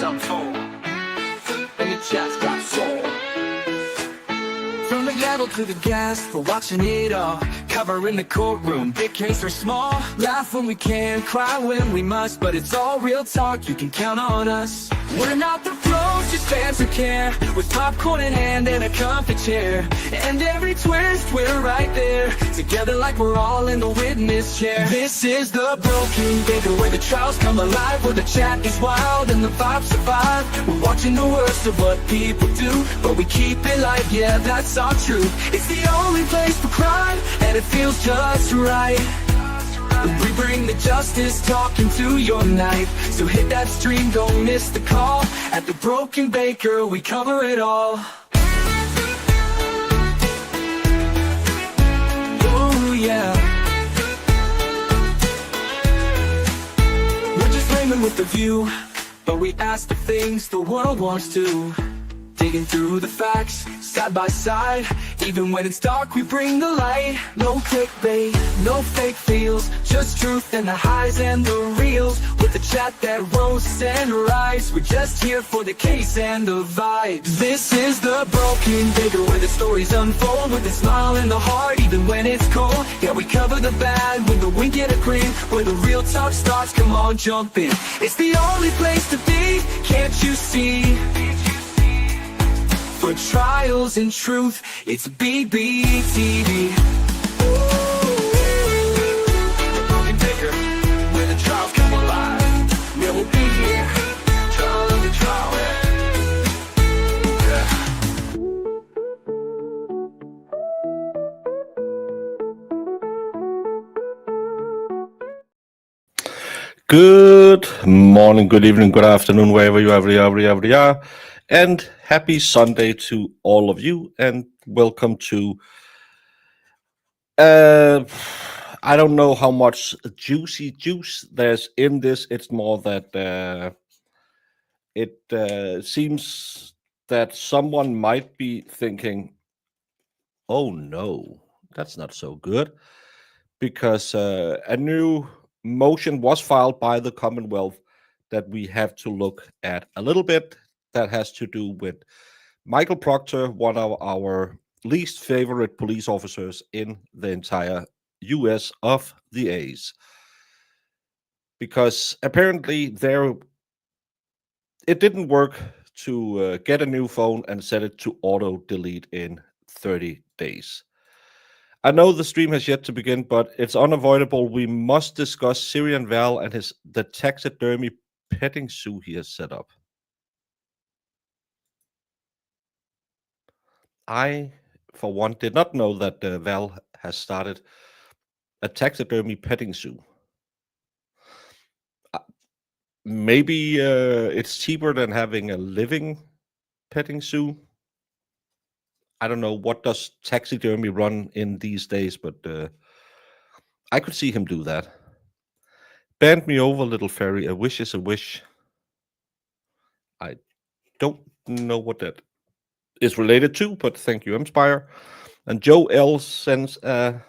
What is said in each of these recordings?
unfold, and the chat's got soul. From the gavel to the gas, we're watching it all. Covering the courtroom, big case or small. Laugh when we can, cry when we must, but it's all real talk, you can count on us. We're not the pros, just fans who care. With popcorn in hand and a comfy chair. And every twist, we're right there. Together like we're all in the witness chair. This is the Broken Baker, where the trials come alive, where the chat is wild and the vibes survive. We're watching the worst of what people do, but we keep it light, yeah, that's our truth. It's the only place for crime, and it feels just right. We bring the justice talk into your night. So hit that stream, don't miss the call. At the Broken Baker, we cover it all. Oh yeah. We're just framing with the view, but we ask the things the world wants to. Digging through the facts, side by side. Even when it's dark, we bring the light. No clickbait, no fake feels, just truth and the highs and the reels. With the chat that roasts and rides, we're just here for the case and the vibes. This is the Broken Baker, where the stories unfold with a smile in the heart, even when it's cold. Yeah, we cover the bad with a wink and a grin. Where the real talk starts, come on, jump in. It's the only place to be, can't you see? For trials and truth, it's BBTV. The Broken Baker, where the trials come alive. Yeah, we'll be here, trial of the trial. Good morning, good evening, good afternoon, wherever you are. And happy Sunday to all of you, and welcome to, I don't know how much juicy juice there's in this. It's more that it seems that someone might be thinking, oh no, that's not so good, because a new motion was filed by the Commonwealth that we have to look at a little bit. That has to do with Michael Proctor, one of our least favorite police officers in the entire US of the A's. Because apparently it didn't work to get a new phone and set it to auto-delete in 30 days. I know the stream has yet to begin, but it's unavoidable. We must discuss Syrian Val and the taxidermy petting zoo he has set up. I, for one, did not know that Val has started a taxidermy petting zoo. Maybe it's cheaper than having a living petting zoo. I don't know, what does taxidermy run in these days, but I could see him do that. Bend me over, little fairy. A wish is a wish. I don't know what that is related to, but thank you, Inspire. And Joe L sends an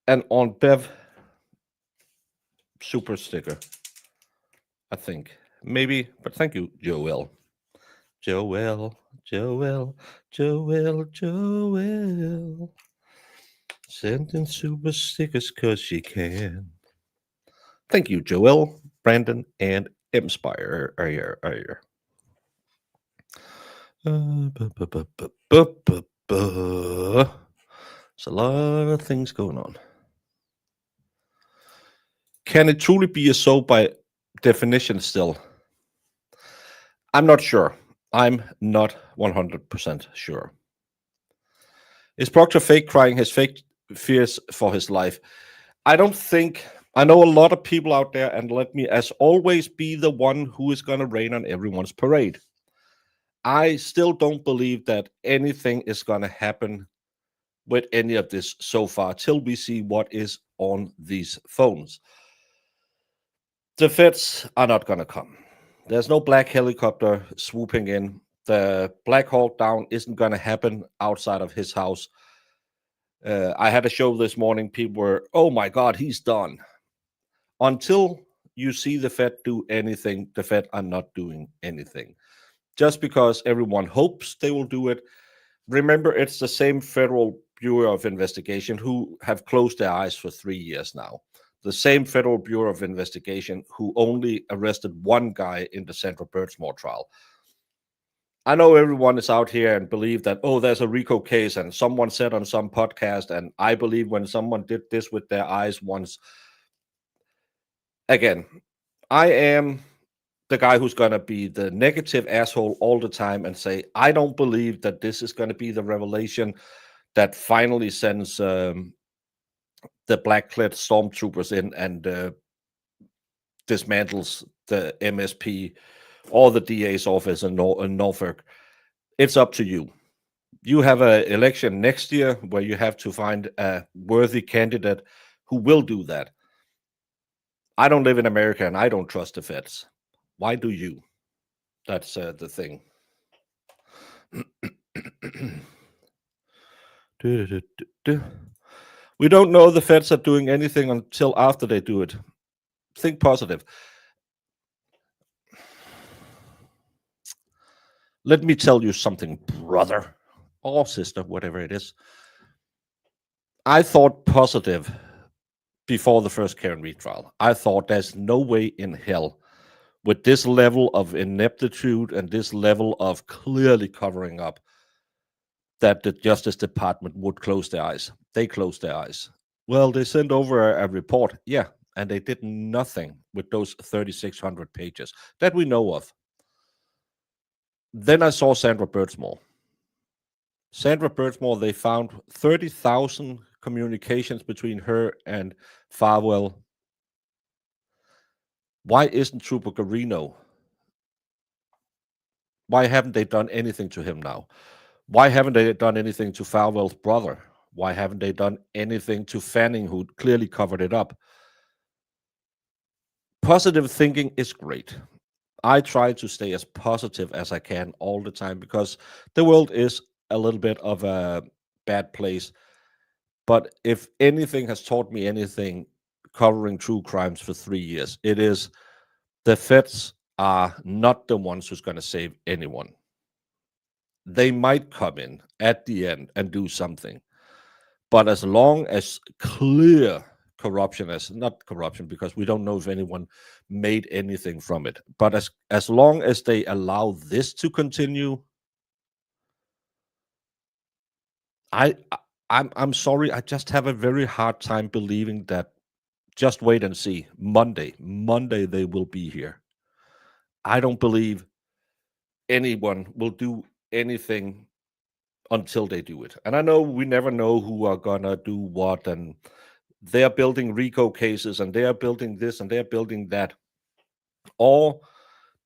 on Bev super sticker, I think. Maybe, but thank you, Joel. Joel. Sending super stickers because she can. Thank you, Joel, Brandon, and Inspire. There's a lot of things going on. Can it truly be a soap by definition still? I'm not sure. I'm not 100% sure. Is Proctor fake crying his fake fears for his life? I don't think. I know a lot of people out there, and let me, as always, be the one who is going to rain on everyone's parade. I still don't believe that anything is going to happen with any of this so far till we see what is on these phones. The feds are not going to come. There's no black helicopter swooping in. The Black Hawk Down isn't going to happen outside of his house. I had a show this morning. People were, oh my God, he's done. Until you see the Fed do anything, the Fed are not doing anything. Just because everyone hopes they will do it, remember, it's the same Federal Bureau of Investigation who have closed their eyes for 3 years now. The same Federal Bureau of Investigation who only arrested one guy in the Sandra Birdsmore trial. I know everyone is out here and believe that, oh, there's a RICO case, and someone said on some podcast, and I believe when someone did this with their eyes once. Again, I am the guy who's going to be the negative asshole all the time and say, I don't believe that this is going to be the revelation that finally sends the black-clad stormtroopers in and dismantles the MSP or the DA's office in Norfolk. It's up to you. You have an election next year where you have to find a worthy candidate who will do that. I don't live in America and I don't trust the feds. Why do you? That's the thing. We don't know the feds are doing anything until after they do it. Think positive. Let me tell you something, brother or sister, whatever it is. I thought positive before the first Karen Reed trial. I thought there's no way in hell with this level of ineptitude and this level of clearly covering up that the Justice Department would close their eyes. They closed their eyes. Well, they sent over a report. Yeah, and they did nothing with those 3,600 pages that we know of. Then I saw Sandra Birdsmore. Sandra Birdsmore, they found 30,000 communications between her and Farwell. Why isn't Trooper Garino? Why haven't they done anything to him now? Why haven't they done anything to Farwell's brother? Why haven't they done anything to Fanning, who clearly covered it up? Positive thinking is great. I try to stay as positive as I can all the time because the world is a little bit of a bad place. But if anything has taught me anything covering true crimes for 3 years, it is the feds are not the ones who's going to save anyone. They might come in at the end and do something. But as long as clear corruption is not corruption, because we don't know if anyone made anything from it, but as long as they allow this to continue, I'm sorry, I just have a very hard time believing that. Just wait and see. Monday they will be here. I don't believe anyone will do anything until they do it. And I know we never know who are gonna do what, and they are building RICO cases, and they are building this, and they are building that. Or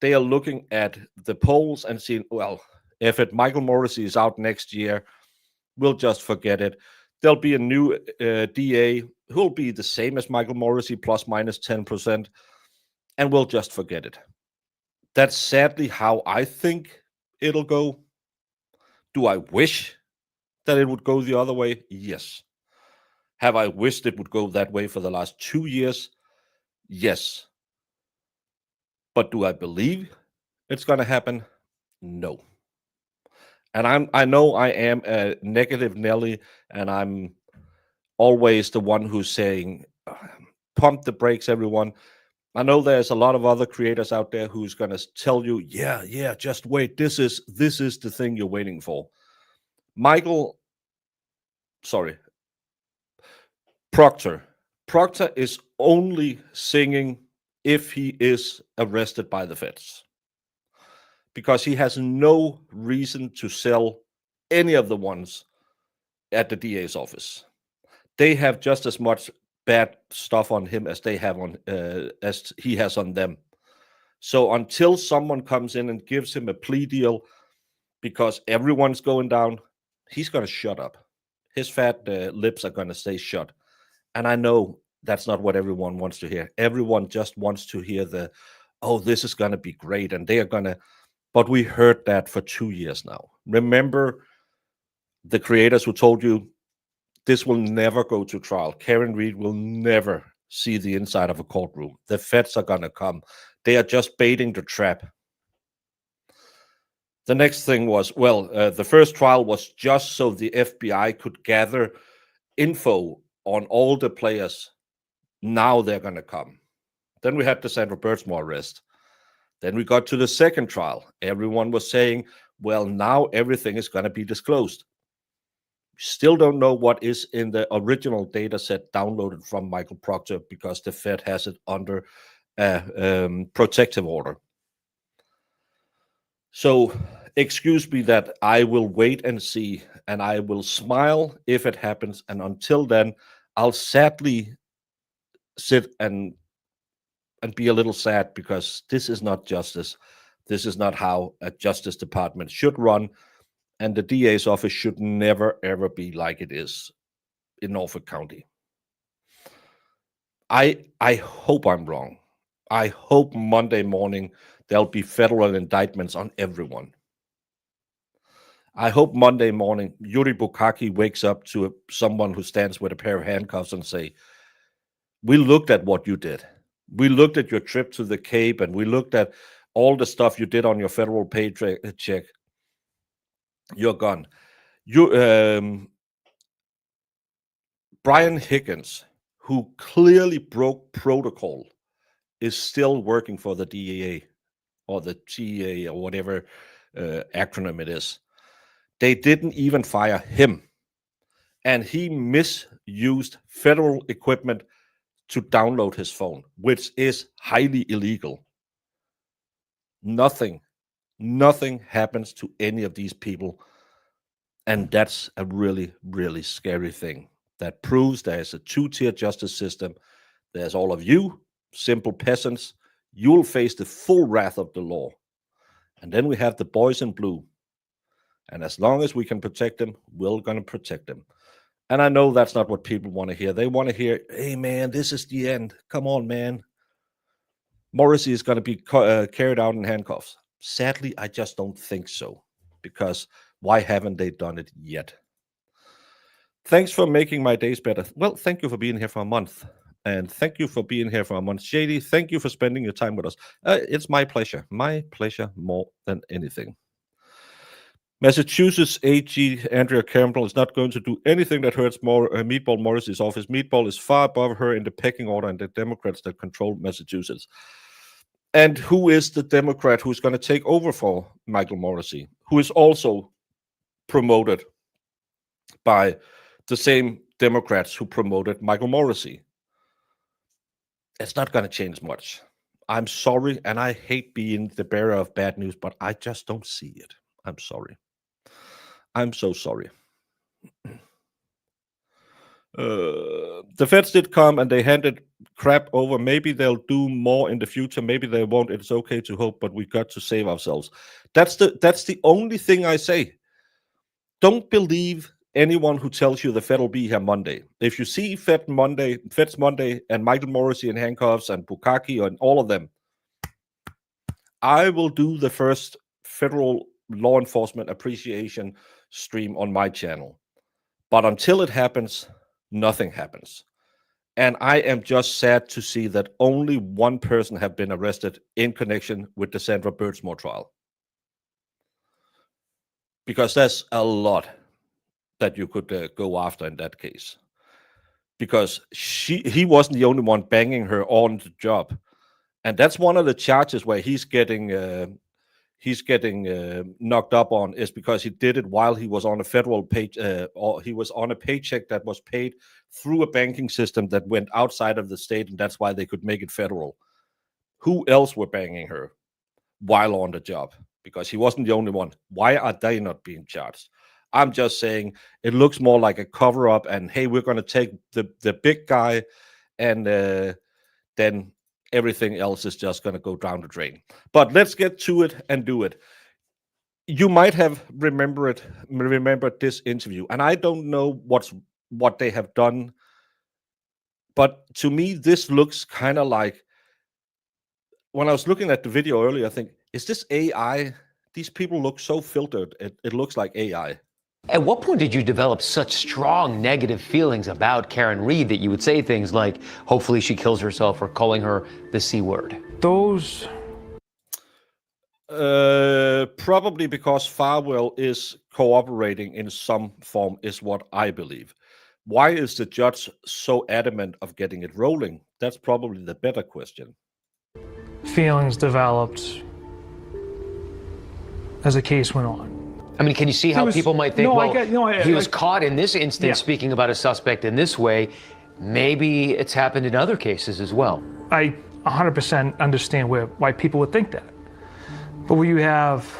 they are looking at the polls and seeing, well, if Michael Morrissey is out next year, we'll just forget it. There'll be a new DA who'll be the same as Michael Morrissey, plus minus 10%, and we'll just forget it. That's sadly how I think it'll go. Do I wish that it would go the other way? Yes. Have I wished it would go that way for the last 2 years? Yes. But do I believe it's going to happen? No. And I know I am a negative Nelly, and I'm always the one who's saying, pump the brakes, everyone. I know there's a lot of other creators out there who's going to tell you, yeah, just wait. This is the thing you're waiting for. Proctor. Proctor is only singing if he is arrested by the feds, because he has no reason to sell any of the ones at the DA's office. They have just as much bad stuff on him as they have on as he has on them. So until someone comes in and gives him a plea deal, because everyone's going down, he's going to shut up. His fat lips are going to stay shut. And I know that's not what everyone wants to hear. Everyone just wants to hear this is going to be great, and they are going to. But we heard that for 2 years now. Remember the creators who told you this will never go to trial. Karen Reed will never see the inside of a courtroom. The feds are going to come. They are just baiting the trap. The next thing was, the first trial was just so the FBI could gather info on all the players. Now they're going to come. Then we had the Sandra Birchmore arrest. Then we got to the second trial. Everyone was saying, well, now everything is going to be disclosed. We still don't know what is in the original data set downloaded from Michael Proctor because the Fed has it under a protective order. So excuse me that I will wait and see, and I will smile if it happens. And until then, I'll sadly sit and be a little sad because this is not justice. This is not how a justice department should run. And the DA's office should never, ever be like it is in Norfolk County. I hope I'm wrong. I hope Monday morning there'll be federal indictments on everyone. I hope Monday morning Yuri Bukaki wakes up to someone who stands with a pair of handcuffs and say, we looked at what you did. We looked at your trip to the Cape, and we looked at all the stuff you did on your federal paycheck. You're gone. Brian Higgins, who clearly broke protocol, is still working for the DEA or the GEA or whatever acronym it is. They didn't even fire him. And he misused federal equipment to download his phone, which is highly illegal. Nothing happens to any of these people. And that's a really, really scary thing. That proves there's a two-tier justice system. There's all of you, simple peasants. You'll face the full wrath of the law. And then we have the boys in blue. And as long as we can protect them, we're going to protect them. And I know that's not what people want to hear. They want to hear, hey, man, this is the end. Come on, man. Morrissey is going to be carried out in handcuffs. Sadly, I just don't think so. Because why haven't they done it yet? Thanks for making my days better. Well, thank you for being here for a month. And thank you for being here for a month. Shady, thank you for spending your time with us. It's my pleasure. My pleasure more than anything. Massachusetts AG Andrea Campbell is not going to do anything that hurts Meatball Morrissey's office. Meatball is far above her in the pecking order and the Democrats that control Massachusetts. And who is the Democrat who's going to take over for Michael Morrissey, who is also promoted by the same Democrats who promoted Michael Morrissey? It's not going to change much. I'm sorry, and I hate being the bearer of bad news, but I just don't see it. I'm sorry. I'm so sorry. The feds did come and they handed crap over. Maybe they'll do more in the future. Maybe they won't. It's okay to hope, but we got to save ourselves. That's the only thing I say. Don't believe anyone who tells you the Fed will be here Monday. If you see Feds Monday and Michael Morrissey in handcuffs and Bukaki and all of them, I will do the first federal law enforcement appreciation stream on my channel. But until it happens, nothing happens. And I am just sad to see that only one person have been arrested in connection with the Sandra Birchmore trial. Because there's a lot that you could go after in that case. Because he wasn't the only one banging her on the job. And that's one of the charges where he's getting knocked up on, is because he did it while he was on a federal or he was on a paycheck that was paid through a banking system that went outside of the state, and that's why they could make it federal. Who else were banging her while on the job? Because he wasn't the only one. Why are they not being charged? I'm just saying it looks more like a cover-up, and hey, we're going to take the big guy, and then everything else is just going to go down the drain. But let's get to it and do it. You might have remembered this interview, and I don't know what they have done, but to me, this looks kind of like, when I was looking at the video earlier, I think, is this AI? These people look so filtered. It looks like AI. At what point did you develop such strong negative feelings about Karen Reed that you would say things like, hopefully she kills herself, or calling her the C word? Those Probably because Farwell is cooperating in some form, is what I believe. Why is the judge so adamant of getting it rolling? That's probably the better question. feelings developed as the case went on. I mean, can you see how people might think, he was caught in this instance speaking about a suspect in this way. Maybe it's happened in other cases as well. I 100% understand why people would think that. But when you have,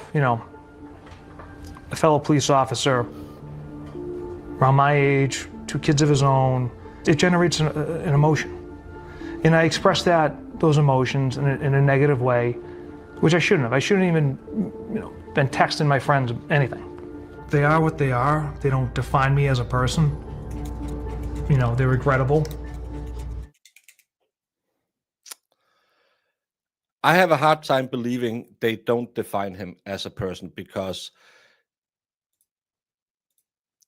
a fellow police officer around my age, 2 kids of his own, it generates an emotion. And I express those emotions in a negative way, which I shouldn't have. I shouldn't even, been texting my friends anything. They are what they are. They don't define me as a person. They're regrettable. I have a hard time believing they don't define him as a person, because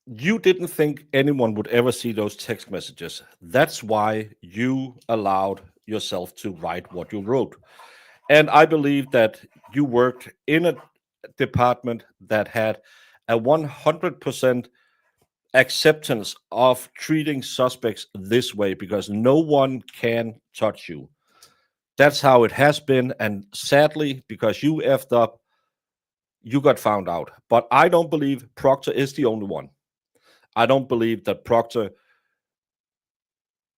you didn't think anyone would ever see those text messages. That's why you allowed yourself to write what you wrote. And I believe that you worked in a department that had a 100% acceptance of treating suspects this way, because no one can touch you. That's how it has been, and sadly, because you effed up, you got found out. But I don't believe Proctor is the only one. I don't believe that Proctor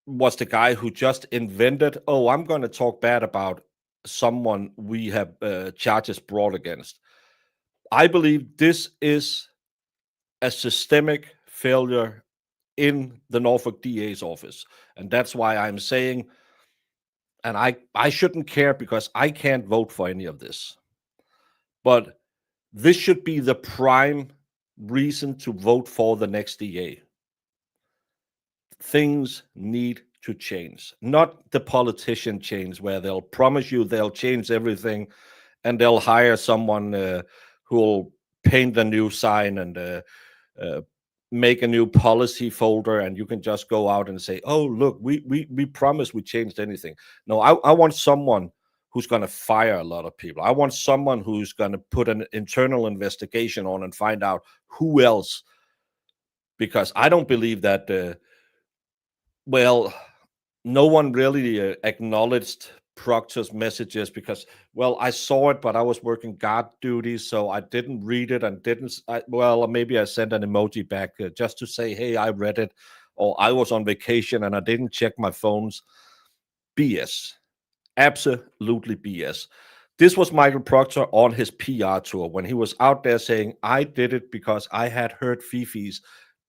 was the guy who just invented, oh, I'm going to talk bad about someone we have charges brought against. I believe this is a systemic failure in the Norfolk DA's office. And that's why I'm saying, and I shouldn't care because I can't vote for any of this, but this should be the prime reason to vote for the next DA. Things need to change, not the politician change where they'll promise you they'll change everything and they'll hire someone who will paint a new sign and make a new policy folder, and you can just go out and say, oh, look, we promised we changed anything. No, I want someone who's going to fire a lot of people. I want someone who's going to put an internal investigation on and find out who else, because I don't believe that no one really acknowledged Proctor's messages because, I saw it, but I was working guard duty, so I didn't read it and maybe I sent an emoji back just to say, hey, I read it, or I was on vacation and I didn't check my phones. BS. Absolutely BS. This was Michael Proctor on his PR tour when he was out there saying, I did it because I had heard fifis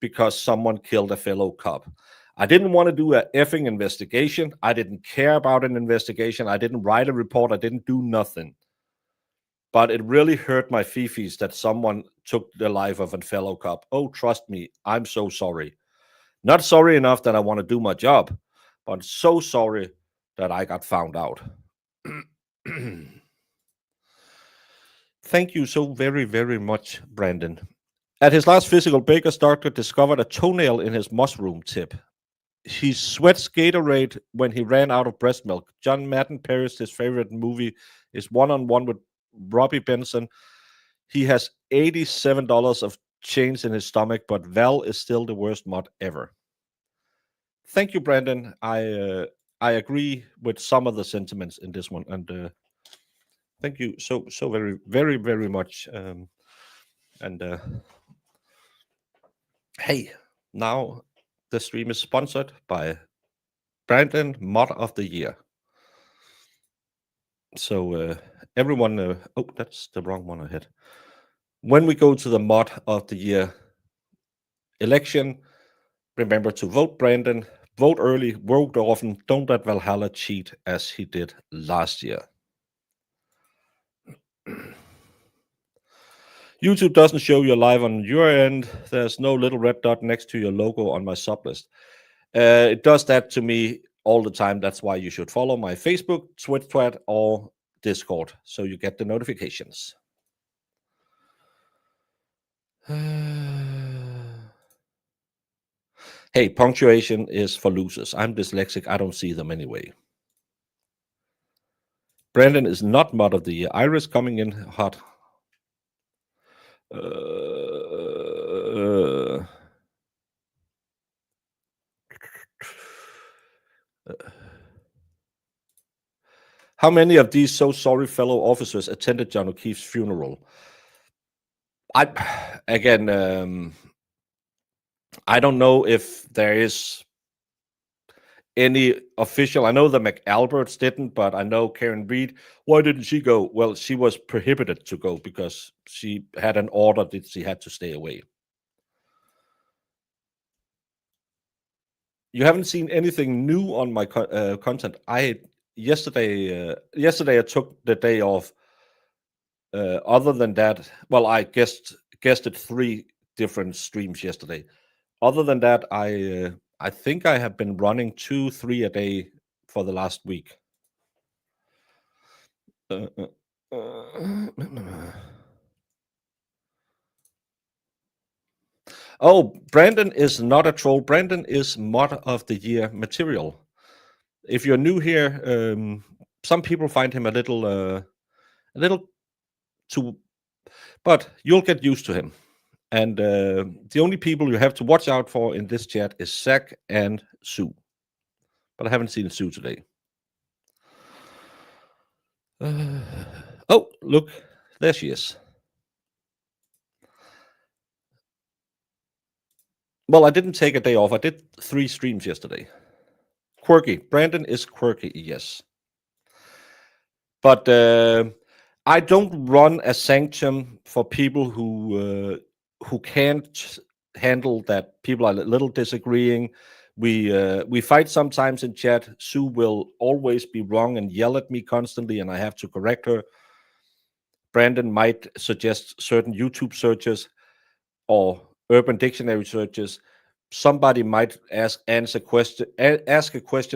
because someone killed a fellow cop. I didn't want to do an effing investigation. I didn't care about an investigation. I didn't write a report. I didn't do nothing. But it really hurt my fifis that someone took the life of a fellow cop. Oh, trust me, I'm so sorry. Not sorry enough that I want to do my job, but so sorry that I got found out. Thank you so very, very much, Brandon. At his last physical, Baker's doctor discovered a toenail in his mushroom tip. He sweats Gatorade when he ran out of breast milk. John Madden Paris, his favorite movie, is one-on-one with Robbie Benson. He has $87 of change in his stomach, but Val is still the worst mod ever. Thank you, Brandon. I agree with some of the sentiments in this one, and thank you so very, very, very much. Hey, now the stream is sponsored by Brandon, Mod of the Year. So everyone, oh, that's the wrong one I had. When we go to the Mod of the Year election, remember to vote Brandon, vote early, vote often, don't let Valhalla cheat as he did last year. YouTube doesn't show you live on your end. There's no little red dot next to your logo on my sub list. It does that to me all the time. That's why you should follow my Facebook, Twitter, or Discord so you get the notifications. Hey, punctuation is for losers. I'm dyslexic. I don't see them anyway. Brandon is not mod of the year. Iris coming in hot. How many of these so sorry fellow officers attended John O'Keefe's funeral? I don't know if there is any official. I know the McAlberts didn't, but I know Karen Reed. Why didn't she go? Well, she was prohibited to go because she had an order that she had to stay away. You haven't seen anything new on my content. Yesterday I took the day off. Other than that, well, I guessed it 3 different streams yesterday. Other than that, I think I have been running 2-3 a day for the last week. Oh, Brandon is not a troll. Brandon is mod of the year material. If you're new here, some people find him a little too, but you'll get used to him. And the only people you have to watch out for in this chat is Zach and Sue. But I haven't seen Sue today. Oh, look, there she is. Well, I didn't take a day off. I did 3 streams yesterday. Quirky. Brandon is quirky, yes. But I don't run a sanction for people who can't handle that people are a little disagreeing. We fight sometimes in chat. Sue will always be wrong and yell at me constantly, and I have to correct her. Brandon might suggest certain YouTube searches or Urban Dictionary searches. Somebody might ask a question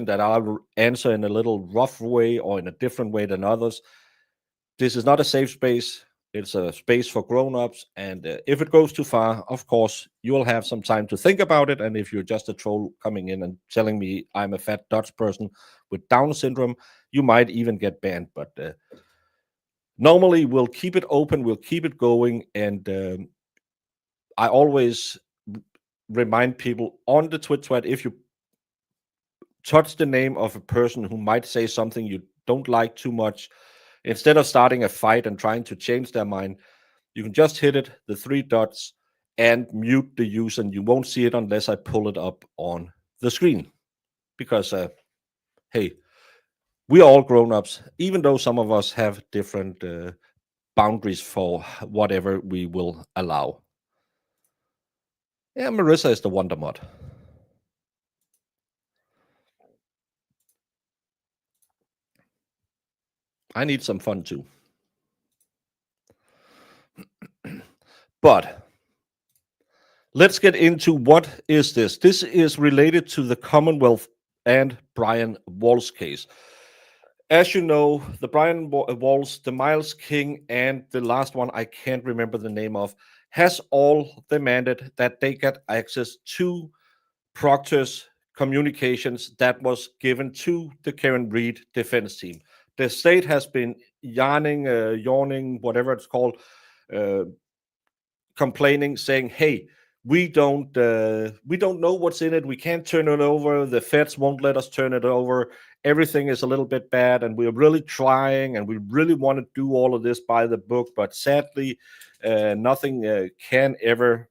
that I'll answer in a little rough way or in a different way than others. This is not a safe space. It's a space for grown-ups, and if it goes too far, of course, you will have some time to think about it. And if you're just a troll coming in and telling me I'm a fat Dutch person with Down syndrome, you might even get banned. But normally, we'll keep it open, we'll keep it going, and I always remind people on the Twitch thread, if you touch the name of a person who might say something you don't like too much, instead of starting a fight and trying to change their mind, you can just hit it, the 3 dots, and mute the user, and you won't see it unless I pull it up on the screen. Because, hey, we are all grown-ups, even though some of us have different boundaries for whatever we will allow. Yeah, Marissa is the Wonder Mod. I need some fun too. But let's get into what is this. This is related to the Commonwealth and Brian Walsh case. As you know, the Brian Walsh, the Miles King, and the last one I can't remember the name of, has all demanded that they get access to Proctor's communications that was given to the Karen Reed defense team. The state has been yawning, whatever it's called, complaining, saying, "Hey, we don't know what's in it. We can't turn it over. The feds won't let us turn it over. Everything is a little bit bad, and we're really trying, and we really want to do all of this by the book. But sadly, nothing can ever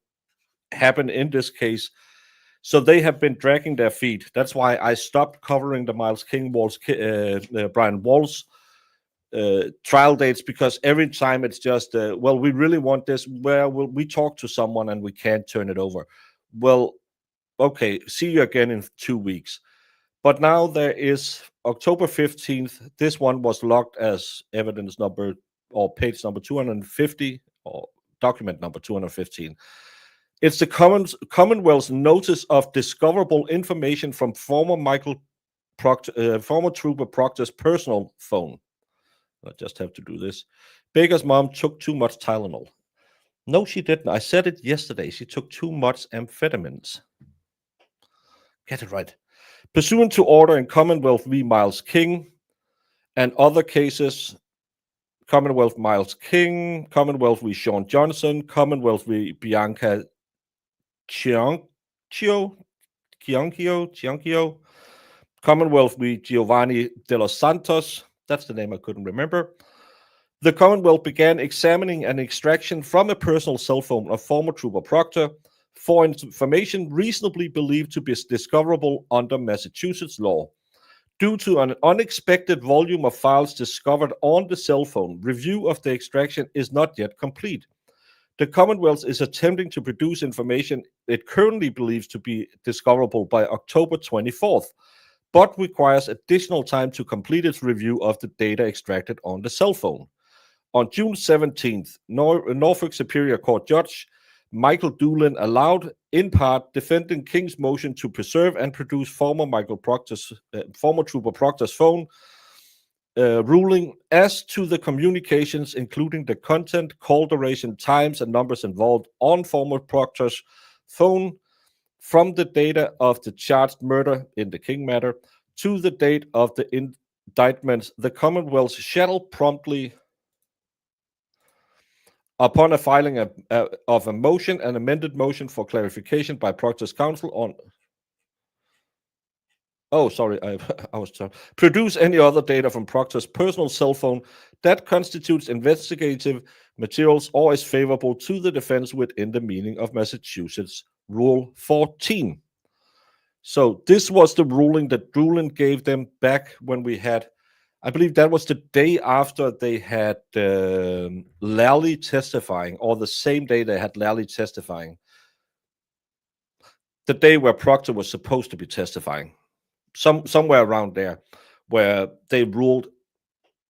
happen in this case." So they have been dragging their feet. That's why I stopped covering the Miles King Brian Walsh trial dates, because every time it's just, well, we really want this. Where will we talk to someone and we can't turn it over? Well, okay, see you again in 2 weeks. But now there is October 15th. This one was logged as evidence number or page number 250 or document number 215. It's the Commonwealth's notice of discoverable information from former former Trooper Proctor's personal phone. I just have to do this. Baker's mom took too much Tylenol. No, she didn't. I said it yesterday. She took too much amphetamines. Get it right. Pursuant to order in Commonwealth v. Miles King and other cases, Commonwealth Miles King, Commonwealth v. Sean Johnson, Commonwealth v. Bianca Chianchio, Commonwealth v. Giovanni de los Santos, that's the name I couldn't remember. The Commonwealth began examining an extraction from a personal cell phone of former Trooper Proctor for information reasonably believed to be discoverable under Massachusetts law. Due to an unexpected volume of files discovered on the cell phone, review of the extraction is not yet complete. The Commonwealth is attempting to produce information it currently believes to be discoverable by October 24th, but requires additional time to complete its review of the data extracted on the cell phone. On June 17th, Norfolk Superior Court Judge Michael Doolin allowed, in part, defendant King's motion to preserve and produce former Trooper Proctor's phone, ruling as to the communications, including the content, call duration, times, and numbers involved on former Proctor's phone from the data of the charged murder in the King matter to the date of the indictment. The Commonwealth shall promptly, upon a filing of a motion, an amended motion for clarification by Proctor's counsel on... Oh, sorry, I was sorry. Produce any other data from Proctor's personal cell phone that constitutes investigative materials or is favorable to the defense within the meaning of Massachusetts Rule 14. So this was the ruling that Doolin gave them back when we had, I believe that was the day after they had Lally testifying, or the same day they had Lally testifying. The day where Proctor was supposed to be testifying. Somewhere around there, where they ruled,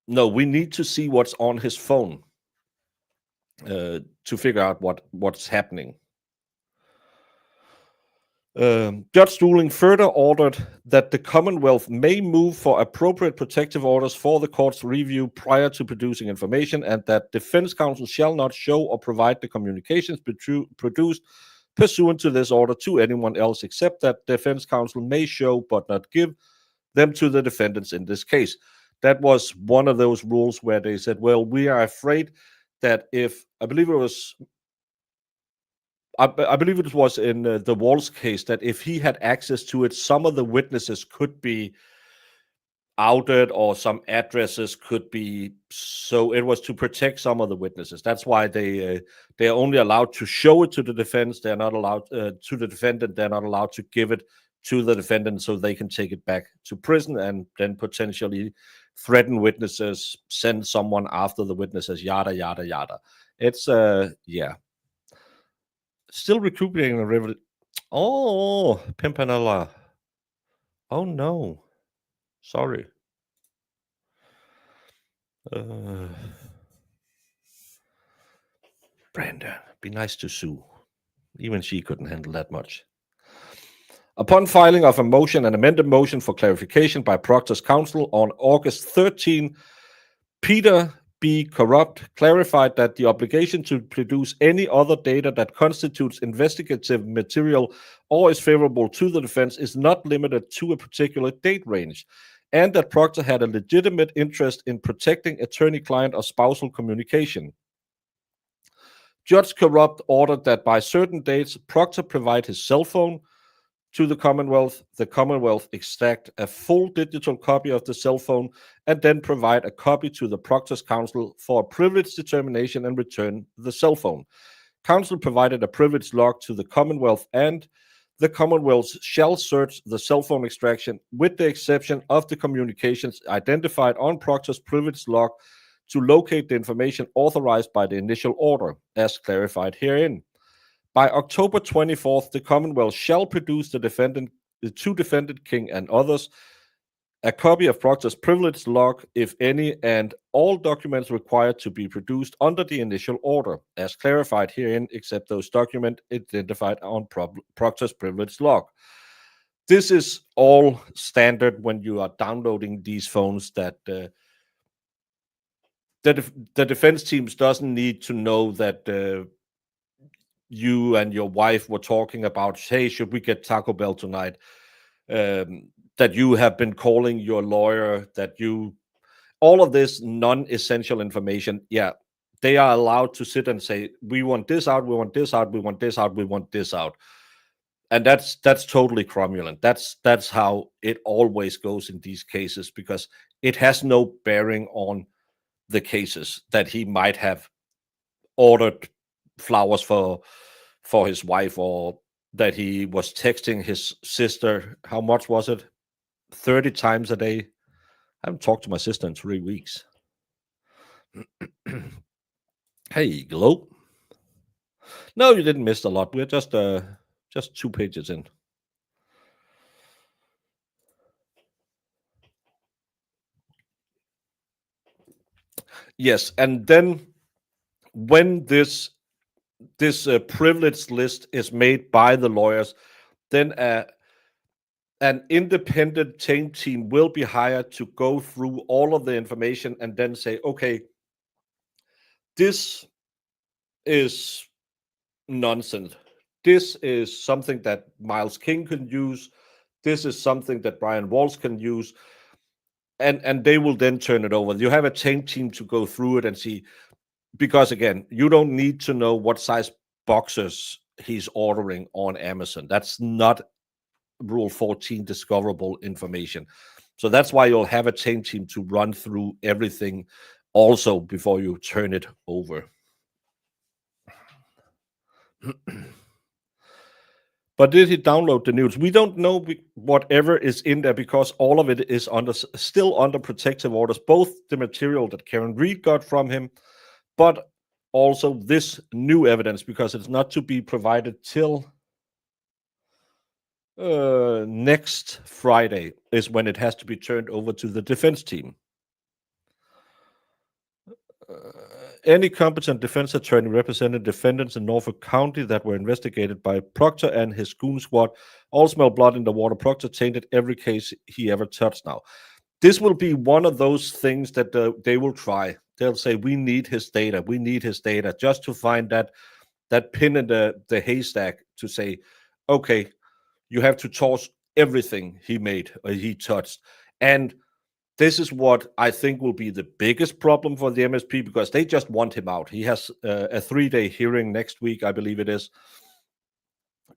no, we need to see what's on his phone to figure out what's happening. Judge Doolin further ordered that the Commonwealth may move for appropriate protective orders for the court's review prior to producing information, and that defense counsel shall not show or provide the communications produced pursuant to this order to anyone else, except that defense counsel may show but not give them to the defendants in this case. That was one of those rules where they said, well, we are afraid that if, I believe it was in the Walls case, that if he had access to it, some of the witnesses could be outed or some addresses could be, so it was to protect some of the witnesses. That's why they're only allowed to show it to the defense. They're not allowed to the defendant. They're not allowed to give it to the defendant so they can take it back to prison and then potentially threaten witnesses, send someone after the witnesses, yada, yada, yada. It's, yeah. Still recuperating the river. Oh, Pimpinella. Oh, no. Sorry. Brenda, be nice to Sue. Even she couldn't handle that much. Upon filing of a motion, an amended motion for clarification by Proctor's counsel on August 13, Peter B. Corrupt clarified that the obligation to produce any other data that constitutes investigative material or is favorable to the defense is not limited to a particular date range, and that Proctor had a legitimate interest in protecting attorney-client or spousal communication. Judge Corrupt ordered that by certain dates, Proctor provide his cell phone to the Commonwealth extract a full digital copy of the cell phone, and then provide a copy to the Proctor's counsel for a privilege determination and return the cell phone. Counsel provided a privilege log to the Commonwealth, and the Commonwealth shall search the cell phone extraction with the exception of the communications identified on Proctor's privilege log to locate the information authorized by the initial order, as clarified herein. By October 24th, the Commonwealth shall produce to defendant King and others a copy of Proctor's privilege log, if any, and all documents required to be produced under the initial order, as clarified herein, except those documents identified on Proctor's privilege log. This is all standard when you are downloading these phones, that the defense teams doesn't need to know that you and your wife were talking about, hey, should we get Taco Bell tonight? that you have been calling your lawyer, all of this non-essential information, yeah, they are allowed to sit and say, we want this out, we want this out, we want this out, we want this out. And that's totally cromulent. That's how it always goes in these cases, because it has no bearing on the cases that he might have ordered flowers for his wife, or that he was texting his sister. How much was it? 30 times a day. I haven't talked to my sister in 3 weeks. Hey, Glow. No, you didn't miss a lot. We're just 2 pages in. Yes, and then when this privilege list is made by the lawyers, then an independent change team will be hired to go through all of the information and then say, okay, this is nonsense. This is something that Miles King can use. This is something that Brian Walsh can use. And they will then turn it over. You have a change team to go through it and see, because again, you don't need to know what size boxes he's ordering on Amazon. That's not Rule 14 discoverable information. So that's why you'll have a change team to run through everything also before you turn it over. But did he download the news? We don't know whatever is in there, because all of it is still under protective orders, both the material that Karen Reed got from him, but also this new evidence, because it's not to be provided till next Friday is when it has to be turned over to the defense team. Any competent defense attorney representing defendants in Norfolk County that were investigated by Proctor and his goon squad all smell blood in the water. Proctor tainted every case he ever touched now. This will be one of those things that they will try. They'll say, we need his data. We need his data, just to find that pin in the haystack to say, okay, you have to toss everything he made or he touched. And this is what I think will be the biggest problem for the MSP, because they just want him out. He has a 3-day hearing next week, I believe it is.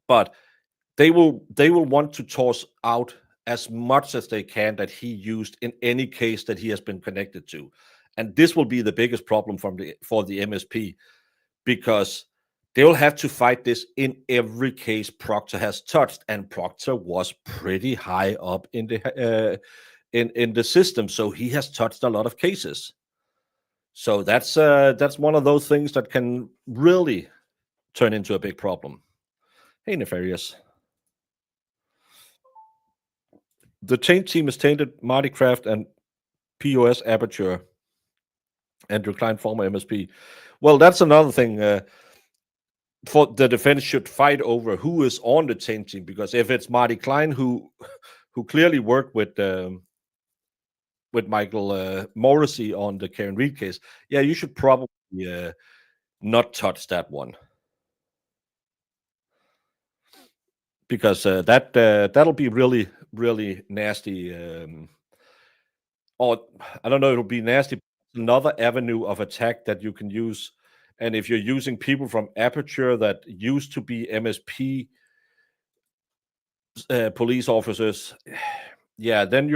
But they will want to toss out as much as they can that he used in any case that he has been connected to. And this will be the biggest problem for the MSP, because they will have to fight this in every case Proctor has touched. And Proctor was pretty high up in the in the system, so he has touched a lot of cases. So that's one of those things that can really turn into a big problem. Hey, Nefarious. The change team is tainted Marty Kraft and POS Aperture and your client former MSP. Well, that's another thing. For the defense should fight over who is on the change team, because if it's Marty Klein who clearly worked with Michael Morrissey on the Karen Reed case, yeah, you should probably not touch that one, because that'll be really, really nasty. Or I don't know, it'll be nasty. Another avenue of attack that you can use, and if you're using people from Aperture that used to be MSP police officers, yeah, then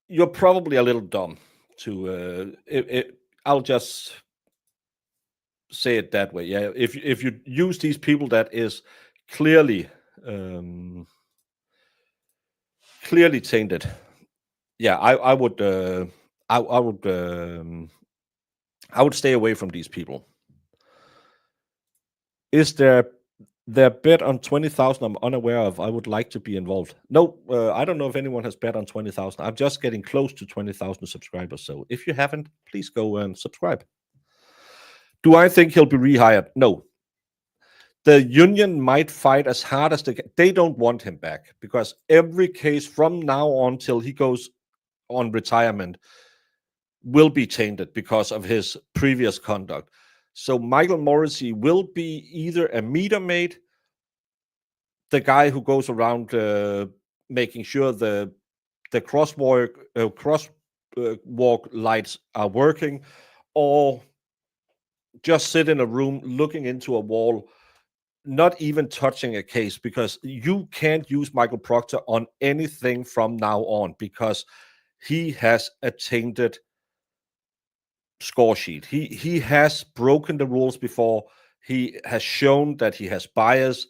you're probably a little dumb to I'll just say it that way. Yeah, if you use these people that is clearly tainted, yeah, I would stay away from these people. Is there bet on 20,000 I'm unaware of? I would like to be involved. No, I don't know if anyone has bet on 20,000. I'm just getting close to 20,000 subscribers. So if you haven't, please go and subscribe. Do I think he'll be rehired? No. The union might fight as hard as they can. They don't want him back, because every case from now on till he goes on retirement will be tainted because of his previous conduct. So Michael Morrissey will be either a meter maid the guy who goes around making sure the crosswalk lights are working, or just sit in a room looking into a wall, not even touching a case, because you can't use Michael Proctor on anything from now on, because he has a tainted score sheet. He has broken the rules before. He has shown that he has bias,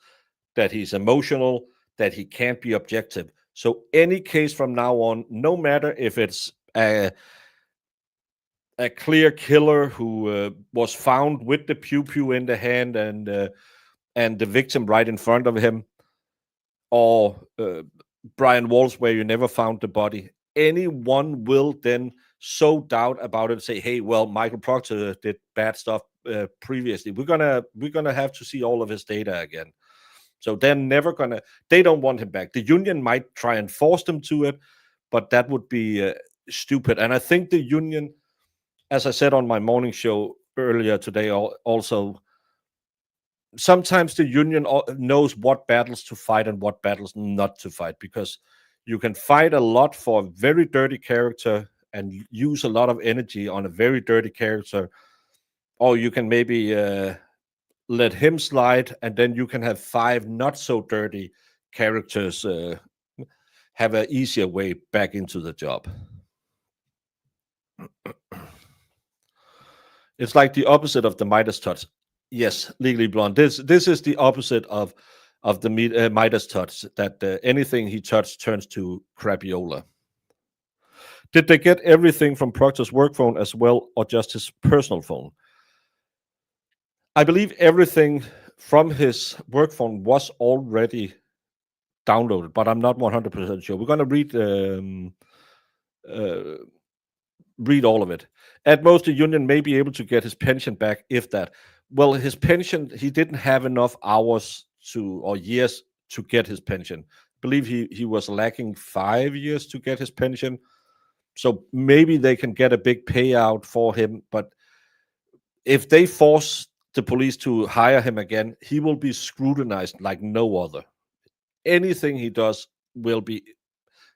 that he's emotional, that he can't be objective. So any case from now on, no matter if it's a clear killer who was found with the pew in the hand and the victim right in front of him, or Brian Walsh, where you never found the body, anyone will then sow doubt about it and say, hey, well, Michael Proctor did bad stuff previously. We're gonna have to see all of his data again. So they're never gonna, they don't want him back. The union might try and force them to it, but that would be stupid. And I think the union, as I said on my morning show earlier today, also, sometimes the union knows what battles to fight and what battles not to fight, because you can fight a lot for a very dirty character and use a lot of energy on a very dirty character, or you can maybe let him slide, and then you can have 5 not so dirty characters have an easier way back into the job. It's like the opposite of the Midas touch. Yes, Legally Blonde. This is the opposite of the Midas touch, that anything he touched turns to crappiola. Did they get everything from Proctor's work phone as well, or just his personal phone? I believe everything from his work phone was already downloaded, but I'm not 100% sure. We're going to read all of it. At most, the union may be able to get his pension back, if that. Well, his pension, he didn't have enough hours or years to get his pension. I believe he was lacking 5 years to get his pension. So maybe they can get a big payout for him, but if they force the police to hire him again, he will be scrutinized like no other. Anything he does will be,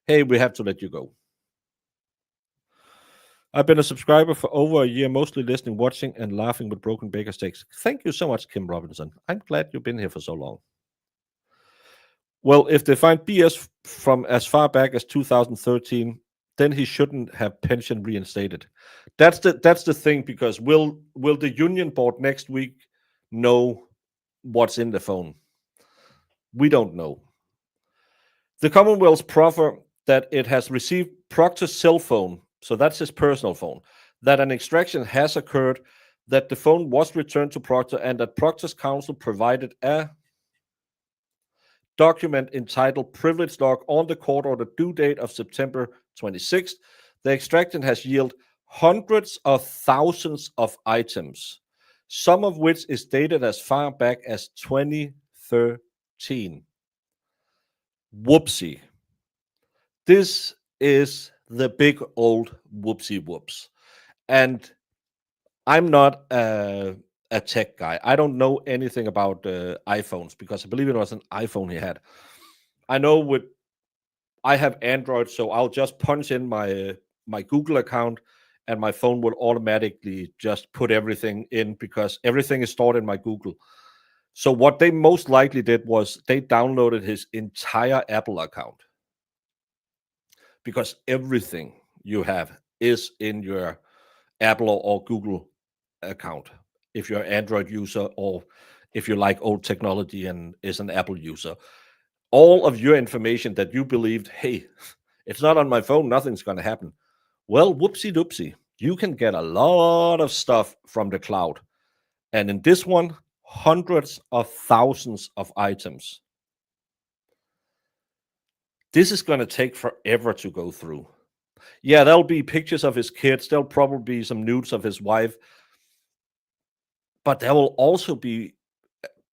hey, we have to let you go. I've been a subscriber for over a year, mostly listening, watching, and laughing with broken baker steaks. Thank you so much, Kim Robinson. I'm glad you've been here for so long. Well, if they find BS from as far back as 2013, then he shouldn't have pension reinstated. That's the thing, because will the union board next week know what's in the phone? We don't know. The Commonwealth's proffer that it has received Proctor's cell phone, so that's his personal phone, that an extraction has occurred, that the phone was returned to Proctor, and that Proctor's counsel provided a document entitled Privilege Log on the court order due date of September 26th. The extraction has yielded hundreds of thousands of items, some of which is dated as far back as 2013. Whoopsie. This is the big old whoopsie whoops. And I'm not a tech guy. I don't know anything about iPhones, because I believe it was an iPhone he had. I know I have Android, so I'll just punch in my Google account, and my phone will automatically just put everything in, because everything is stored in my Google. So what they most likely did was they downloaded his entire Apple account, because everything you have is in your Apple or Google account, if you're an Android user, or if you like old technology and is an Apple user. All of your information that you believed, hey, it's not on my phone, nothing's going to happen. Well, whoopsie doopsie. You can get a lot of stuff from the cloud. And in this one, hundreds of thousands of items. This is going to take forever to go through. Yeah, there'll be pictures of his kids. There'll probably be some nudes of his wife. But there will also be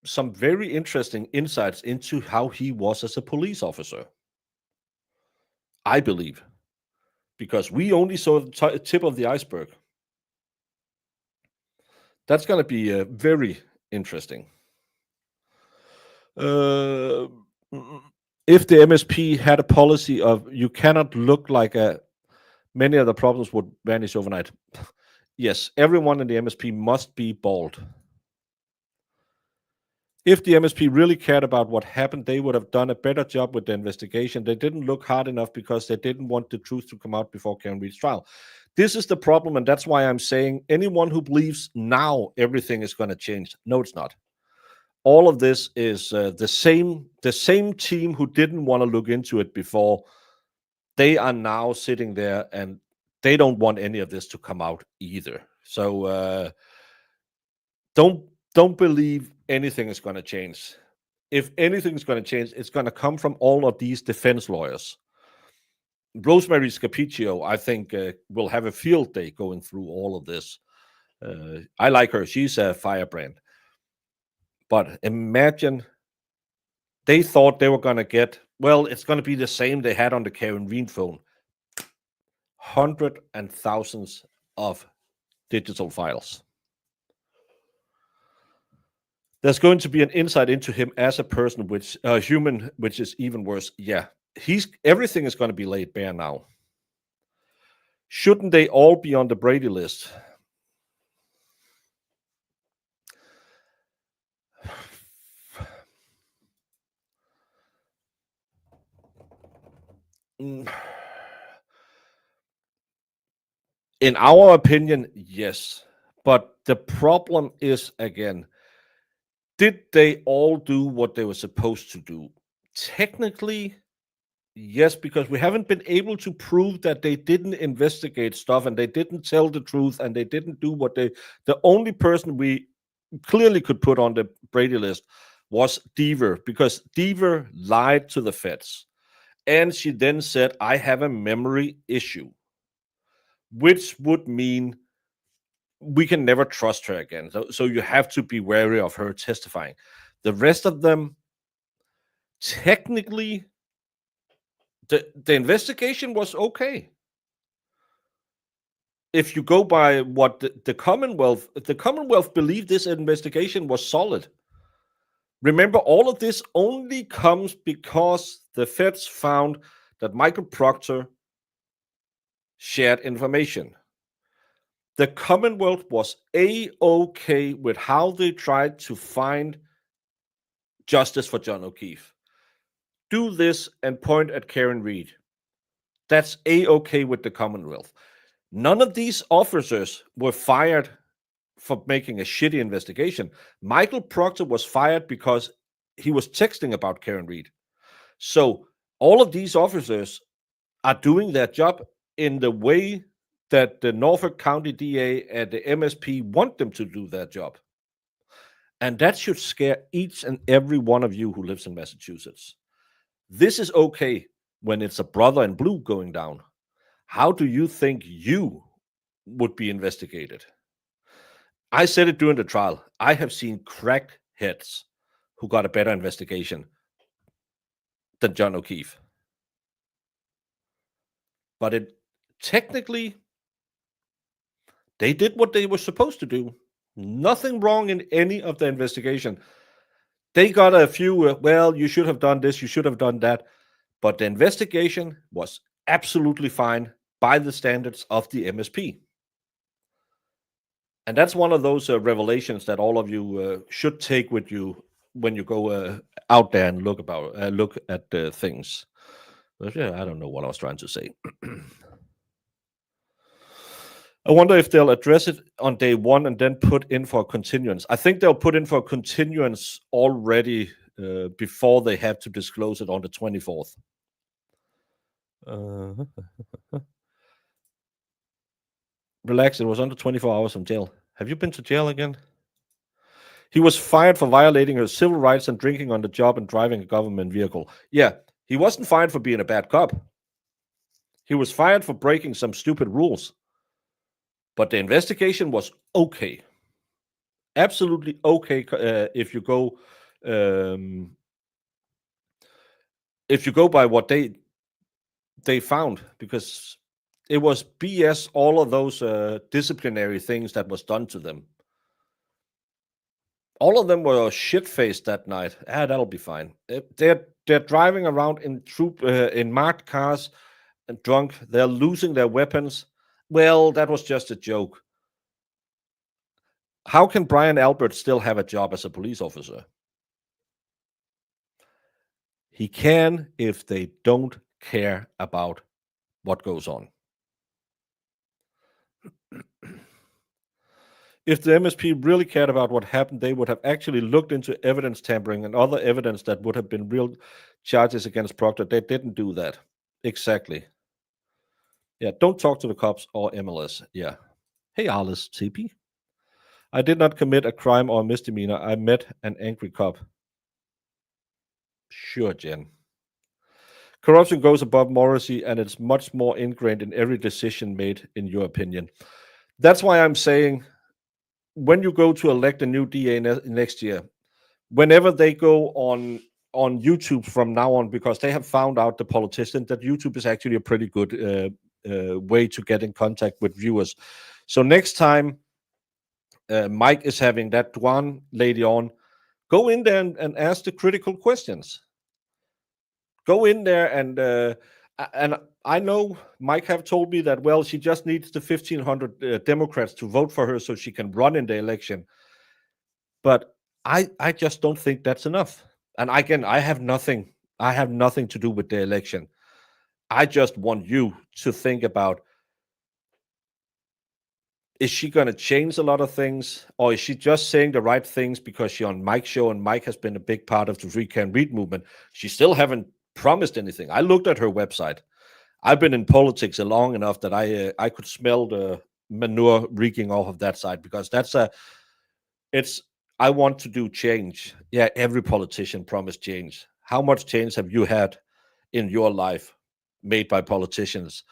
some very interesting insights into how he was as a police officer, I believe, because we only saw the tip of the iceberg. That's going to be very interesting. if the MSP had a policy of you cannot look like many of the problems would vanish overnight. Yes, everyone in the MSP must be bald. If the MSP really cared about what happened, they would have done a better job with the investigation. They didn't look hard enough because they didn't want the truth to come out before Karen Reid's trial. This is the problem, and that's why I'm saying anyone who believes now everything is going to change. No, it's not. All of this is the same team who didn't want to look into it before. They are now sitting there, and they don't want any of this to come out either. So don't believe anything is going to change. If anything is going to change, it's going to come from all of these defense lawyers. Rosemary Scapiccio, I think, will have a field day going through all of this. I like her. She's a firebrand. But imagine they thought they were going to get, well, it's going to be the same they had on the Karen Reid phone. Hundreds and thousands of digital files. There's going to be an insight into him as a person, which human, which is even worse. Yeah, everything is going to be laid bare now. Shouldn't they all be on the Brady list? In our opinion, yes. But the problem is, again, did they all do what they were supposed to do? Technically, yes, because we haven't been able to prove that they didn't investigate stuff and they didn't tell the truth and they didn't do what they... The only person we clearly could put on the Brady list was Deaver, because Deaver lied to the feds. And she then said, I have a memory issue, which would mean we can never trust her again. So you have to be wary of her testifying. The rest of them, technically, the investigation was okay. If you go by what the Commonwealth believed this investigation was solid. Remember, all of this only comes because the feds found that Michael Proctor shared information. The Commonwealth was A-OK with how they tried to find justice for John O'Keefe. Do this and point at Karen Reid. That's A-OK with the Commonwealth. None of these officers were fired for making a shitty investigation. Michael Proctor was fired because he was texting about Karen Reid. So all of these officers are doing their job in the way that the Norfolk County DA and the MSP want them to do their job. And that should scare each and every one of you who lives in Massachusetts. This is okay when it's a brother in blue going down. How do you think you would be investigated? I said it during the trial. I have seen crackheads who got a better investigation than John O'Keefe. But technically, they did what they were supposed to do. Nothing wrong in any of the investigation. They got a few, well, you should have done this, you should have done that. But the investigation was absolutely fine by the standards of the MSP. And that's one of those revelations that all of you should take with you when you go out there and look at things. But yeah, I don't know what I was trying to say. I wonder if they'll address it on day one and then put in for a continuance. I think they'll put in for a continuance already before they have to disclose it on the 24th. Relax, it was under 24 hours from jail. Have you been to jail again? He was fired for violating her civil rights and drinking on the job and driving a government vehicle. Yeah, he wasn't fired for being a bad cop. He was fired for breaking some stupid rules. But the investigation was okay. Absolutely okay if you go by what they found, because it was BS, all of those disciplinary things that was done to them. All of them were shit-faced that night. That'll be fine. They're they're driving around in marked cars and drunk. They're losing their weapons. Well, that was just a joke. How can Brian Albert still have a job as a police officer? He can if they don't care about what goes on. If the MSP really cared about what happened, they would have actually looked into evidence tampering and other evidence that would have been real charges against Proctor. They didn't do that. Exactly. Yeah, don't talk to the cops or MLS. Yeah. Hey, Alice, TP. I did not commit a crime or a misdemeanor. I met an angry cop. Sure, Jen. Corruption goes above morality, and it's much more ingrained in every decision made, in your opinion. That's why I'm saying, when you go to elect a new DA next year, whenever they go on YouTube from now on, because they have found out, the politicians, that YouTube is actually a pretty good way to get in contact with viewers. So next time Mike is having that one lady on, go in there and ask the critical questions. Go in there and I know Mike have told me that, well, she just needs the 1,500 Democrats to vote for her so she can run in the election. But I just don't think that's enough. And again, I have nothing to do with the election. I just want you to think about, is she going to change a lot of things, or is she just saying the right things because she's on Mike's show and Mike has been a big part of the Free Can Read movement? She still haven't promised anything. I looked at her website. I've been in politics long enough that I could smell the manure reeking off of that side, because I want to do change. Yeah, every politician promised change. How much change have you had in your life made by politicians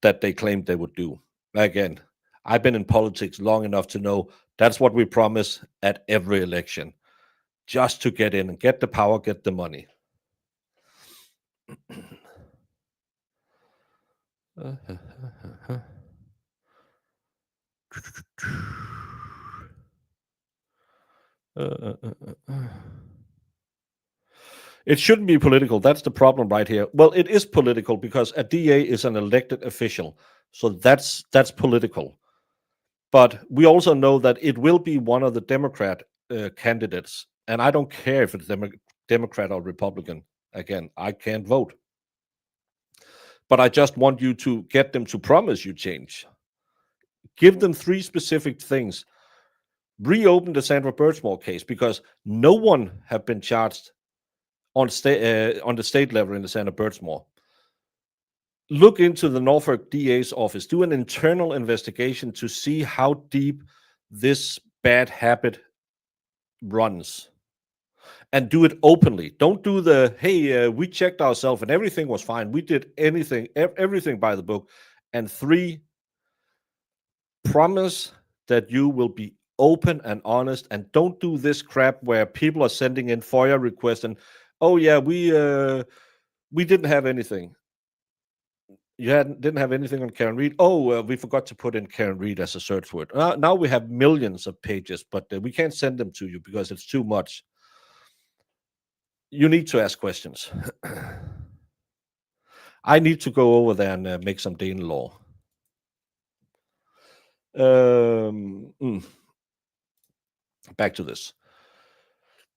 that they claimed they would do? Again, I've been in politics long enough to know that's what we promise at every election, just to get in and get the power, get the money. It shouldn't be political. That's the problem right here. Well, it is political because a DA is an elected official. So that's political. But we also know that it will be one of the Democrat candidates. And I don't care if it's Democrat or Republican. Again, I can't vote. But I just want you to get them to promise you change. Give them 3 specific things. Reopen the Sandra Birchmore case, because no one have been charged on the state level in the Sandra Birchmore. Look into the Norfolk DA's office. Do an internal investigation to see how deep this bad habit runs. And do it openly. Don't do the, hey, we checked ourselves and everything was fine. We did everything by the book. And 3, promise that you will be open and honest, and don't do this crap where people are sending in FOIA requests and, oh yeah, we didn't have anything. You didn't have anything on Karen Read. Oh, we forgot to put in Karen Read as a search word. Now we have millions of pages, but we can't send them to you because it's too much. You need to ask questions. I need to go over there and make some Dane law. Back to this.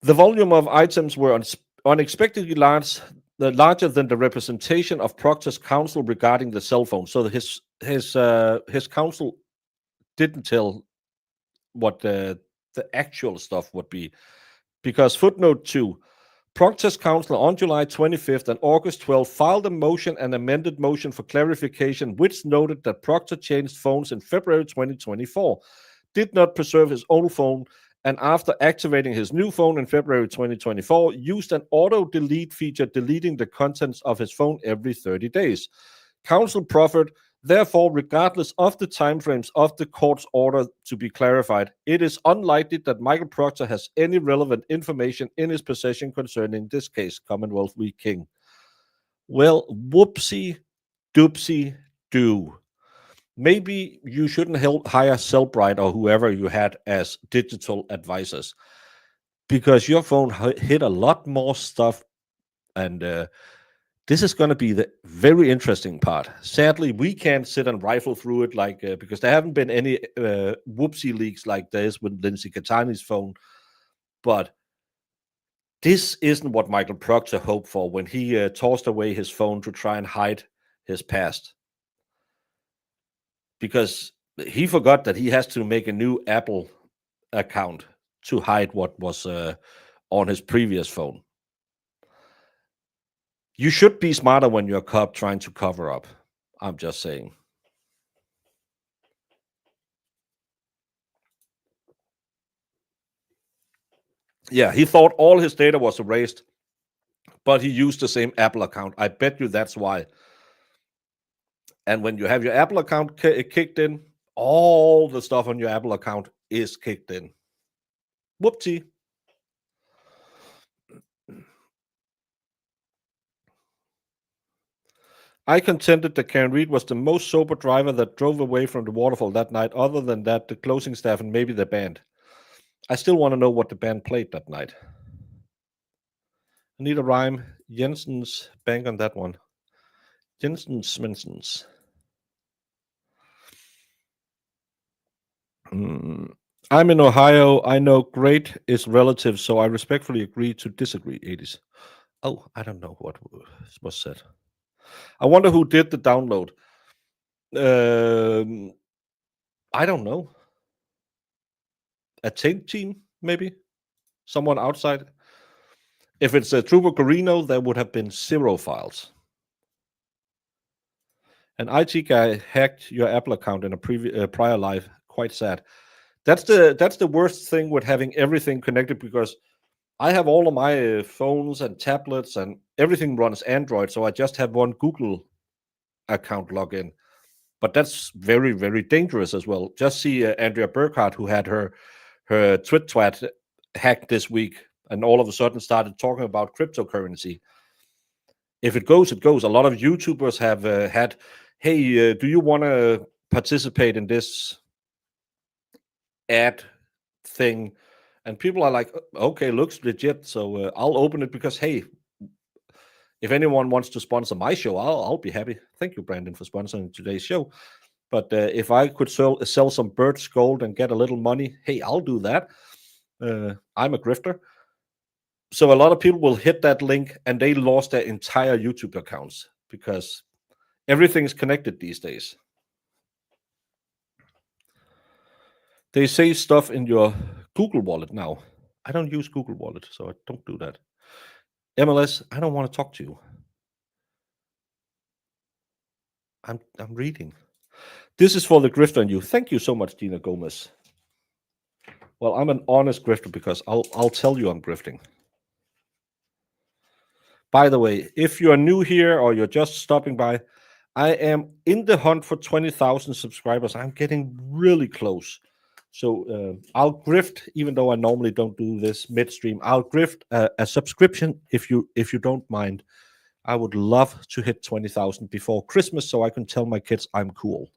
The volume of items were unexpectedly larger than the representation of Proctor's counsel regarding the cell phone. So his counsel didn't tell what the actual stuff would be, because footnote 2. Proctor's counsel on July 25th and August 12th filed a motion and amended motion for clarification, which noted that Proctor changed phones in February 2024, did not preserve his old phone, and after activating his new phone in February 2024, used an auto-delete feature, deleting the contents of his phone every 30 days. Counsel proffered, therefore, regardless of the timeframes of the court's order to be clarified, it is unlikely that Michael Proctor has any relevant information in his possession concerning this case, Commonwealth v. King. Well, whoopsie doopsie do. Maybe you shouldn't hire Cellbrite or whoever you had as digital advisors, because your phone hid a lot more stuff And this is going to be the very interesting part. Sadly, we can't sit and rifle through it because there haven't been any whoopsie leaks like this with Lindsay Catani's phone. But this isn't what Michael Proctor hoped for when he tossed away his phone to try and hide his past. Because he forgot that he has to make a new Apple account to hide what was on his previous phone. You should be smarter when you're a cop trying to cover up. I'm just saying. Yeah, he thought all his data was erased, but he used the same Apple account. I bet you that's why. And when you have your Apple account kicked in, all the stuff on your Apple account is kicked in. Whoopsie. I contended that Karen Reed was the most sober driver that drove away from the waterfall that night. Other than that, the closing staff and maybe the band. I still want to know what the band played that night. I need a rhyme. Jensen's, bank on that one. Jensen Smensens. I'm in Ohio. I know great is relative, so I respectfully agree to disagree. 80s. Oh, I don't know what was said. I wonder who did the download. I don't know. A tape team, maybe? Someone outside? If it's a Trooper Corino, there would have been 0 files. An IT guy hacked your Apple account in a prior life. Quite sad. That's the worst thing with having everything connected, because I have all of my phones and tablets and everything runs Android, so I just have one Google account login. But that's very, very dangerous as well. Just see Andrea Burkhardt, who had her twat hacked this week and all of a sudden started talking about cryptocurrency. If it goes, it goes. A lot of YouTubers have had, hey, do you want to participate in this ad thing? And people are like, okay, looks legit, so I'll open it because, hey, if anyone wants to sponsor my show, I'll be happy. Thank you, Brandon, for sponsoring today's show. But if I could sell some bird's gold and get a little money, hey, I'll do that. I'm a grifter. So a lot of people will hit that link and they lost their entire YouTube accounts because everything's connected these days. They save stuff in your Google Wallet now. I don't use Google Wallet, so I don't do that. MLS, I don't want to talk to you. I'm reading. This is for the grifter and you. Thank you so much, Dina Gomez. Well, I'm an honest grifter because I'll tell you I'm grifting. By the way, if you're new here or you're just stopping by, I am in the hunt for 20,000 subscribers. I'm getting really close. So I'll grift, even though I normally don't do this midstream. I'll grift a subscription if you don't mind. I would love to hit 20,000 before Christmas so I can tell my kids I'm cool.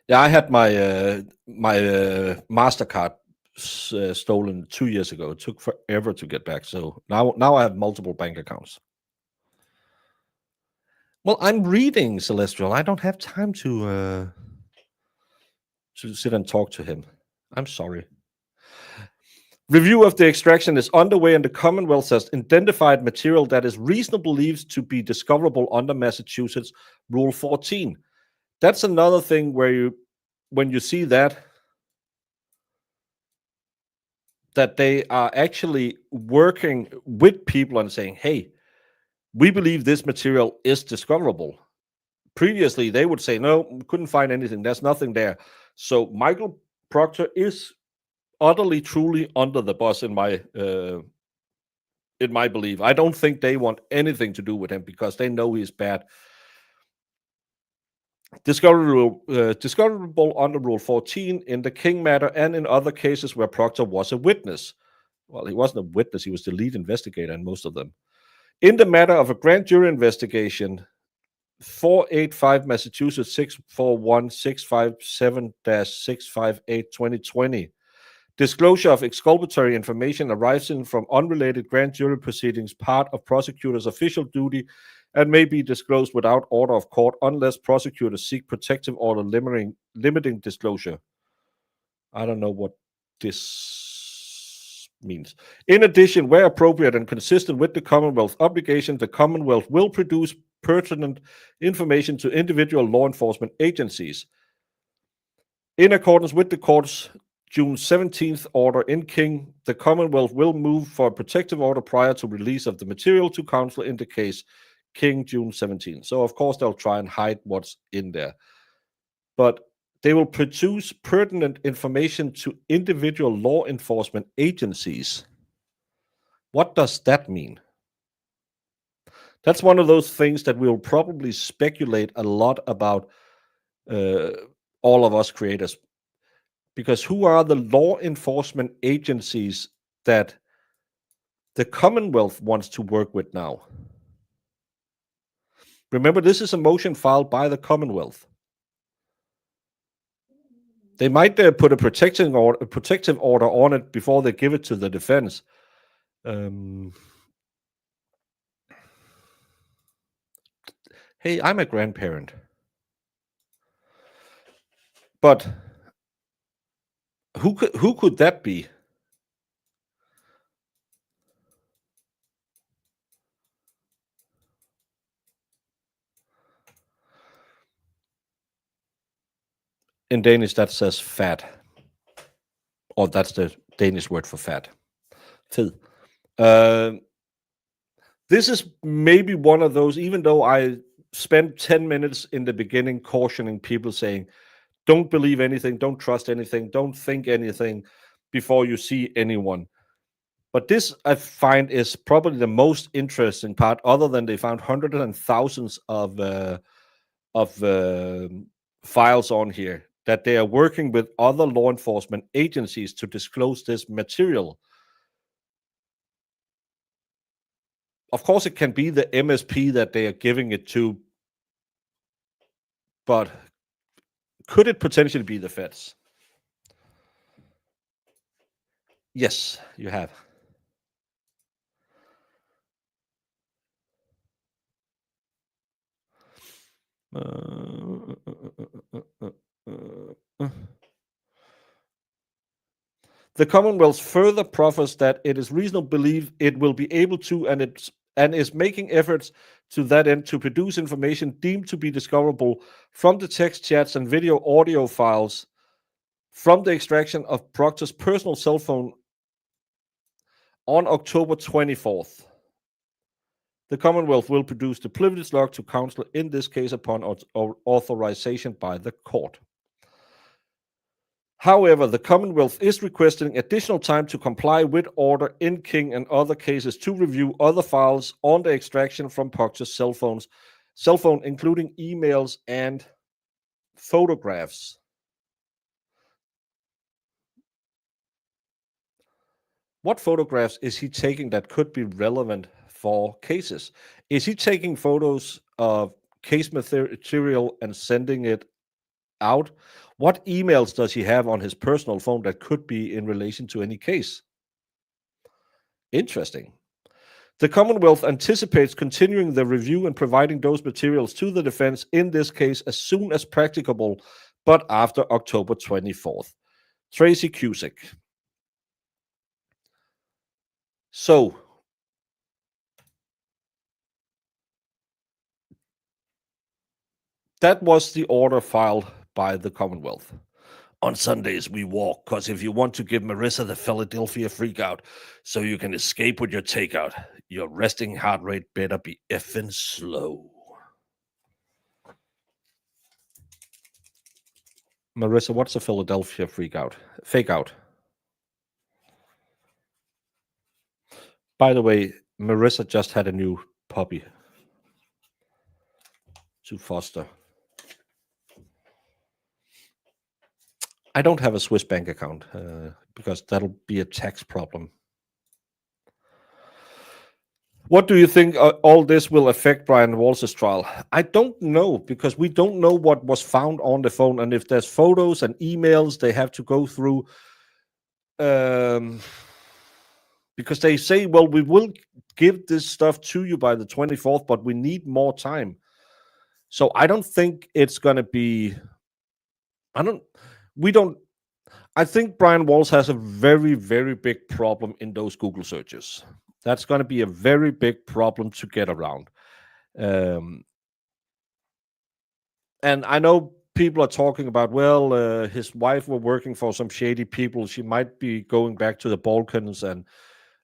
Yeah, I had my MasterCard stolen 2 years ago. It took forever to get back. So now I have multiple bank accounts. Well, I'm reading Celestial. I don't have time to sit and talk to him. I'm sorry. Review of the extraction is underway, and the Commonwealth has identified material that is reasonably believed to be discoverable under Massachusetts Rule 14. That's another thing where when you see that they are actually working with people and saying, hey, we believe this material is discoverable. Previously, they would say, no, we couldn't find anything. There's nothing there. So Michael Proctor is utterly, truly under the bus in my belief. I don't think they want anything to do with him because they know he's bad. Discoverable under Rule 14 in the King matter and in other cases where Proctor was a witness. Well, he wasn't a witness. He was the lead investigator in most of them. In the matter of a grand jury investigation, 485 Massachusetts 641-657-658-2020. Disclosure of exculpatory information arising from unrelated grand jury proceedings, part of prosecutor's official duty, and may be disclosed without order of court unless prosecutors seek protective order limiting disclosure. I don't know what this means. In addition, where appropriate and consistent with the Commonwealth obligation, the Commonwealth will produce pertinent information to individual law enforcement agencies. In accordance with the court's June 17th order in King, the Commonwealth will move for a protective order prior to release of the material to counsel in the case King, June 17th. So, of course, they'll try and hide what's in there. But they will produce pertinent information to individual law enforcement agencies. What does that mean? That's one of those things that we'll probably speculate a lot about, all of us creators. Because who are the law enforcement agencies that the Commonwealth wants to work with now? Remember, this is a motion filed by the Commonwealth. They might put a protective order on it before they give it to the defense. Hey, I'm a grandparent. But who could that be? In Danish, that says fat. Or that's the Danish word for fat. Fed. This is maybe one of those, even though I spent 10 minutes in the beginning cautioning people, saying, don't believe anything, don't trust anything, don't think anything before you see anyone. But this, I find, is probably the most interesting part, other than they found hundreds and thousands of files on here, that they are working with other law enforcement agencies to disclose this material. Of course, it can be the MSP that they are giving it to, but could it potentially be the feds? Yes, you have. The Commonwealth further proffers that it is reasonable to believe it will be able to, and is making efforts to that end, to produce information deemed to be discoverable from the text chats and video audio files from the extraction of Proctor's personal cell phone on October 24th. The Commonwealth will produce the privilege log to counsel in this case upon authorization by the court. However, the Commonwealth is requesting additional time to comply with order in King and other cases to review other files on the extraction from Proctor's cell phone, including emails and photographs. What photographs is he taking that could be relevant for cases? Is he taking photos of case material and sending it out? What emails does he have on his personal phone that could be in relation to any case? Interesting. The Commonwealth anticipates continuing the review and providing those materials to the defense in this case as soon as practicable, but after October 24th. Tracy Cusick. So, that was the order filed by the Commonwealth. On Sundays, we walk, because if you want to give Marissa the Philadelphia freakout so you can escape with your takeout, your resting heart rate better be effing slow. Marissa, what's a Philadelphia freakout? Fake out. By the way, Marissa just had a new puppy to foster. I don't have a Swiss bank account because that'll be a tax problem. What do you think all this will affect Brian Walsh's trial? I don't know, because we don't know what was found on the phone, and if there's photos and emails they have to go through. Because they say, well, we will give this stuff to you by the 24th, but we need more time. So I don't think it's going to be. I think Brian Walsh has a very, very big problem in those Google searches. That's going to be a very big problem to get around. And I know people are talking about, well, his wife were working for some shady people. She might be going back to the Balkans and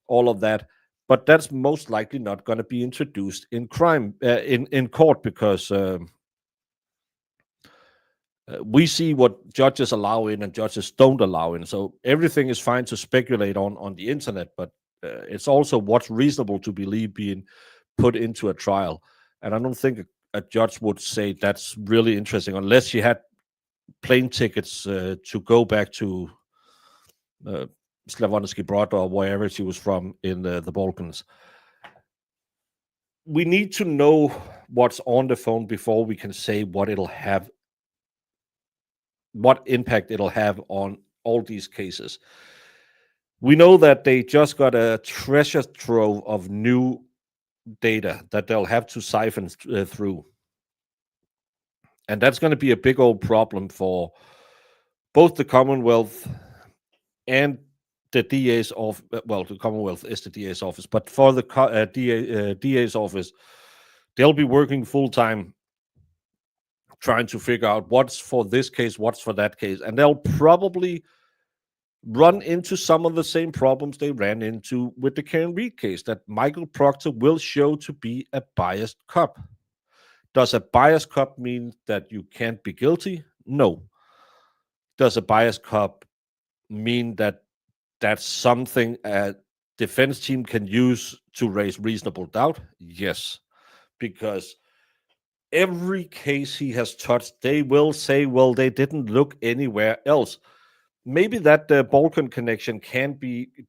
all of that. But that's most likely not going to be introduced in in court, because we see what judges allow in and judges don't allow in. So everything is fine to speculate on the internet, but it's also what's reasonable to believe being put into a trial. And I don't think a judge would say that's really interesting unless she had plane tickets to go back to Smorgasbord or wherever she was from in the Balkans. We need to know what's on the phone before we can say what impact it'll have on all these cases. We know that they just got a treasure trove of new data that they'll have to siphon through. And that's going to be a big old problem for both the Commonwealth and the DA's office. Well, the Commonwealth is the DA's office, but for the DA's office, they'll be working full time trying to figure out what's for this case, what's for that case. And they'll probably run into some of the same problems they ran into with the Karen Read case, that Michael Proctor will show to be a biased cop. Does a biased cop mean that you can't be guilty? No. Does a biased cop mean that that's something a defense team can use to raise reasonable doubt? Yes. Because every case he has touched, they will say, well, they didn't look anywhere else. Maybe that Balkan connection can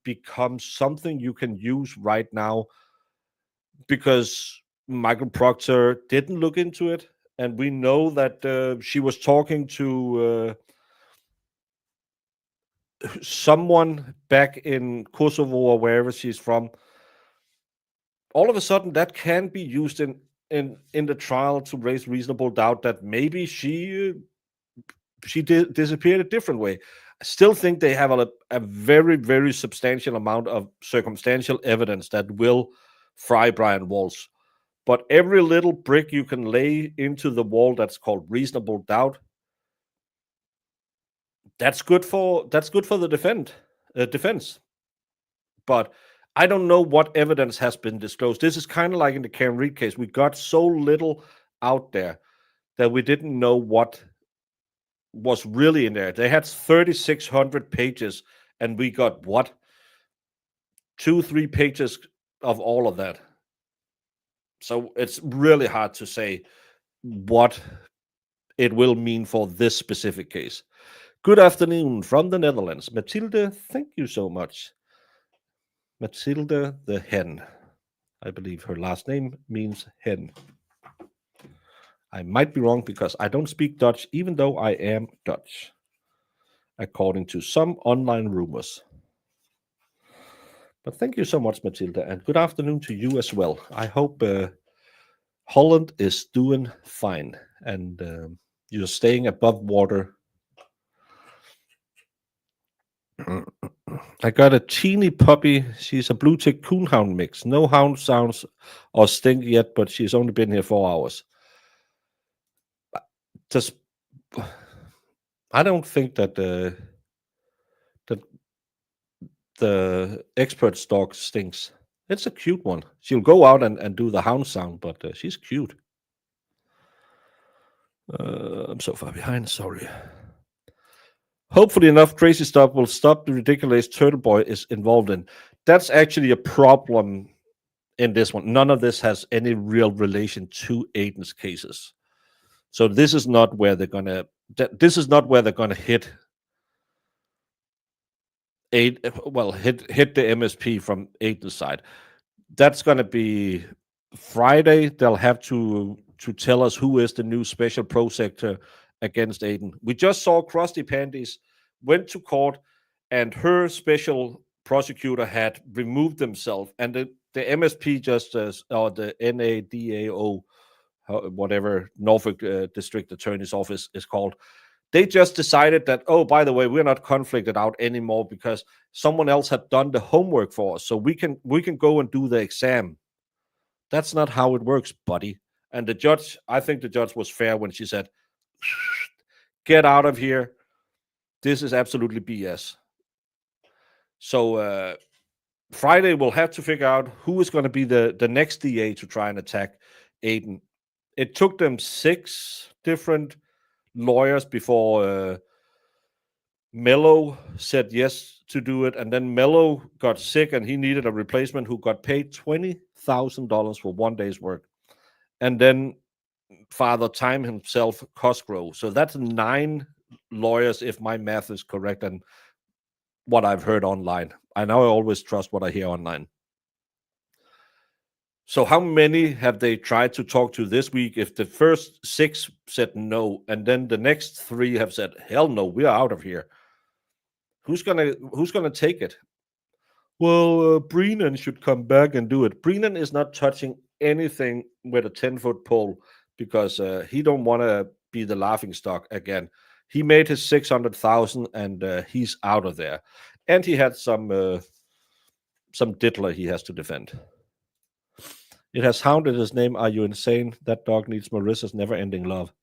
become something you can use right now, because Michael Proctor didn't look into it, and we know that she was talking to someone back in Kosovo or wherever she's from. All of a sudden, that can be used in the trial to raise reasonable doubt that maybe she disappeared a different way. I still think they have a very, very substantial amount of circumstantial evidence that will fry Brian Walsh. But every little brick you can lay into the wall that's called reasonable doubt, that's good for the defense. But I don't know what evidence has been disclosed. This is kind of like in the Karen Read case. We got so little out there that we didn't know what was really in there. They had 3,600 pages, and we got 2-3 pages of all of that. So it's really hard to say what it will mean for this specific case. Good afternoon from the Netherlands. Mathilde, thank you so much. Mathilde the hen. I believe her last name means hen. I might be wrong because I don't speak Dutch, even though I am Dutch, according to some online rumors. But thank you so much, Mathilde, and good afternoon to you as well. I hope Holland is doing fine and you're staying above water. I got a teeny puppy. She's a blue tick coonhound mix. No hound sounds or stink yet, but she's only been here 4 hours. I don't think that the expert's dog stinks. It's a cute one. She'll go out and do the hound sound, but she's cute. I'm so far behind, sorry. Hopefully enough crazy stuff will stop the ridiculous Turtle Boy is involved in. That's actually a problem in this one. None of this has any real relation to Aiden's cases. So this is not where they're gonna hit hit the MSP from Aiden's side. That's going to be Friday. They'll have to tell us who is the new special prosecutor against Aiden. We just saw Krusty Pandies went to court, and her special prosecutor had removed themselves, and the MSP justice, or the NADAO, whatever, Norfolk District Attorney's Office is called, they just decided that, oh, by the way, we're not conflicted out anymore because someone else had done the homework for us, so we can go and do the exam. That's not how it works, buddy. And the judge, I think the judge was fair when she said, get out of here. This is absolutely BS. So Friday we'll have to figure out who is going to be the next DA to try and attack Aiden. It took them 6 different lawyers before Mello said yes to do it, and then Mello got sick and he needed a replacement who got paid $20,000 for 1 day's work. And then Father Time himself, Cosgrove. So that's 9 lawyers, if my math is correct, and what I've heard online. I now always trust what I hear online. So how many have they tried to talk to this week? If the first 6 said no, and then the next 3 have said, hell no, we are out of here. Who's gonna take it? Well, Brennan should come back and do it. Brennan is not touching anything with a 10-foot pole because he don't want to be the laughing stock again. He made his 600,000 and he's out of there. And he had some diddler he has to defend. It has hounded his name. Are you insane? That dog needs Marissa's never-ending love.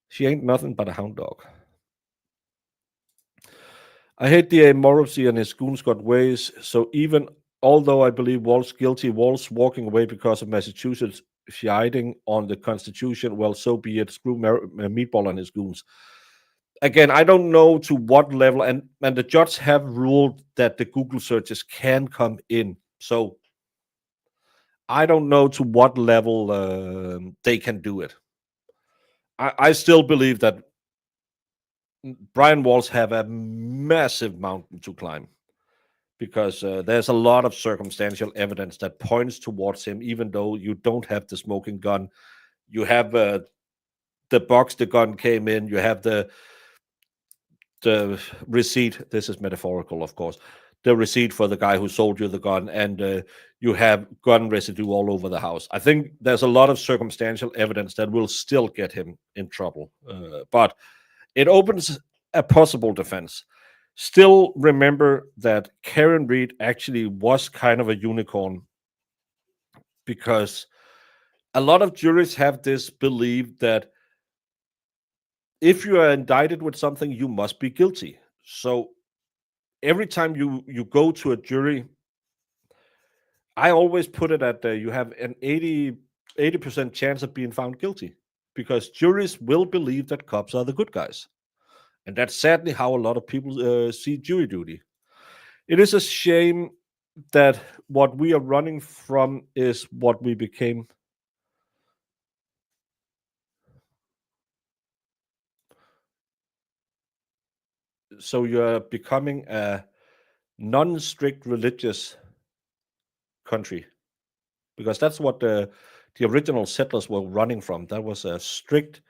She ain't nothing but a hound dog. I hate D.A. Morrissey and his goons got ways, so even although I believe Walt's guilty, Walt's walking away because of Massachusetts shining on the Constitution, well, so be it. Screw Meatball and his goons. Again, I don't know to what level, and the judge have ruled that the Google searches can come in. So I don't know to what level they can do it. I still believe that Brian Walsh have a massive mountain to climb because there's a lot of circumstantial evidence that points towards him, even though you don't have the smoking gun. You have the box the gun came in. You have the receipt. This is metaphorical, of course. The receipt for the guy who sold you the gun, and you have gun residue all over the house. I think there's a lot of circumstantial evidence that will still get him in trouble. But it opens a possible defense. Still remember that Karen Reed actually was kind of a unicorn because a lot of juries have this belief that if you are indicted with something, you must be guilty. So every time you go to a jury, I always put it at you have an 80% chance of being found guilty because juries will believe that cops are the good guys. And that's sadly how a lot of people see jury duty. It is a shame that what we are running from is what we became. So you're becoming a non-strict religious country, because that's what the original settlers were running from. That was a strict,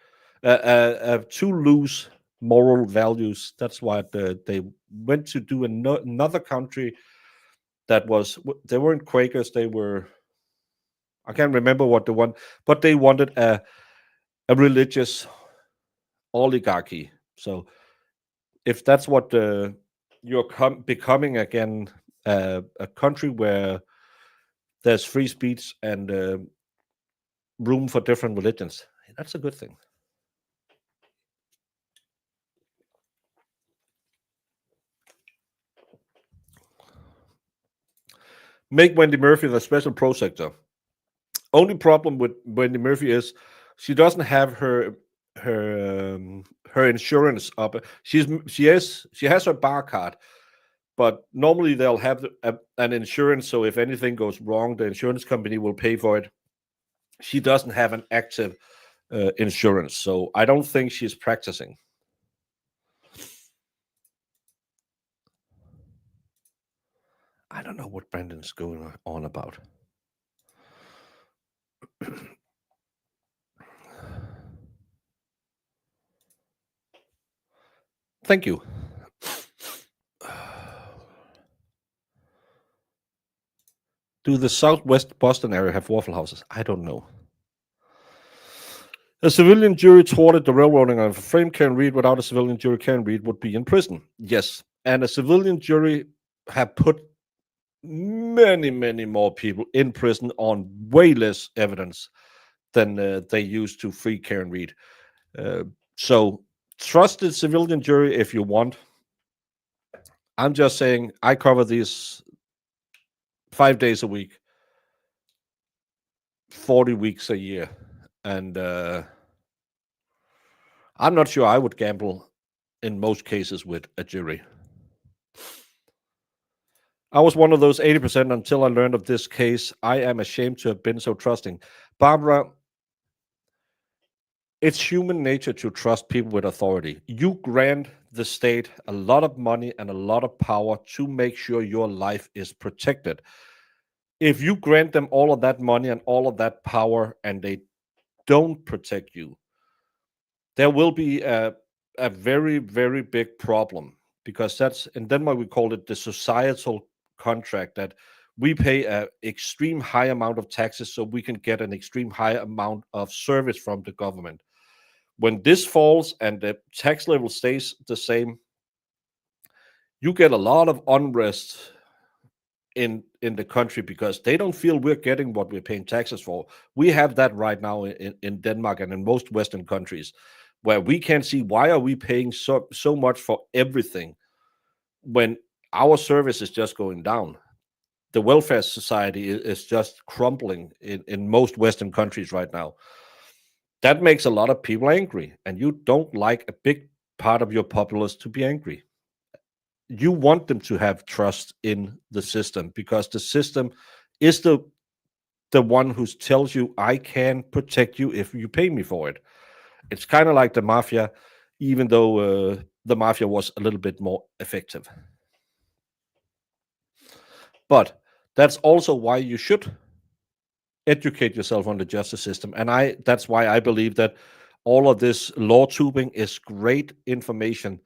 too loose moral values. That's why they went to do another country that was, they weren't Quakers, they were, I can't remember what they want, but they wanted a religious oligarchy. So if that's what you're becoming again, a country where there's free speech and room for different religions, that's a good thing. Make Wendy Murphy the special prosecutor. Only problem with Wendy Murphy is she doesn't have her insurance up. She has her bar card, but normally they'll have an insurance. So if anything goes wrong, the insurance company will pay for it. She doesn't have an active insurance, so I don't think she's practicing. I don't know what Brandon's going on about. Thank you. Do the Southwest Boston area have Waffle Houses? I don't know. A civilian jury thwarted the railroading of a frame Karen Read without a civilian jury. Karen Read would be in prison. Yes. And a civilian jury have put many, many more people in prison on way less evidence than they used to free Karen Read. So trust the civilian jury if you want. I'm just saying I cover these 5 days a week, 40 weeks a year. And I'm not sure I would gamble in most cases with a jury. I was one of those 80% until I learned of this case. I am ashamed to have been so trusting. Barbara, it's human nature to trust people with authority. You grant the state a lot of money and a lot of power to make sure your life is protected. If you grant them all of that money and all of that power and they don't protect you, there will be a very, very big problem, because that's, in Denmark, we call it the societal contract, that we pay an extreme high amount of taxes so we can get an extreme high amount of service from the government. When this falls and the tax level stays the same, you get a lot of unrest in the country because they don't feel we're getting what we're paying taxes for. We have that right now in Denmark and in most Western countries, where we can't see why are we paying so much for everything when our service is just going down. The welfare society is just crumbling in most Western countries right now. That makes a lot of people angry, and you don't like a big part of your populace to be angry. You want them to have trust in the system, because the system is the one who tells you, I can protect you if you pay me for it. It's kind of like the mafia, even though the mafia was a little bit more effective. But that's also why you should educate yourself on the justice system. And that's why I believe that all of this law tubing is great information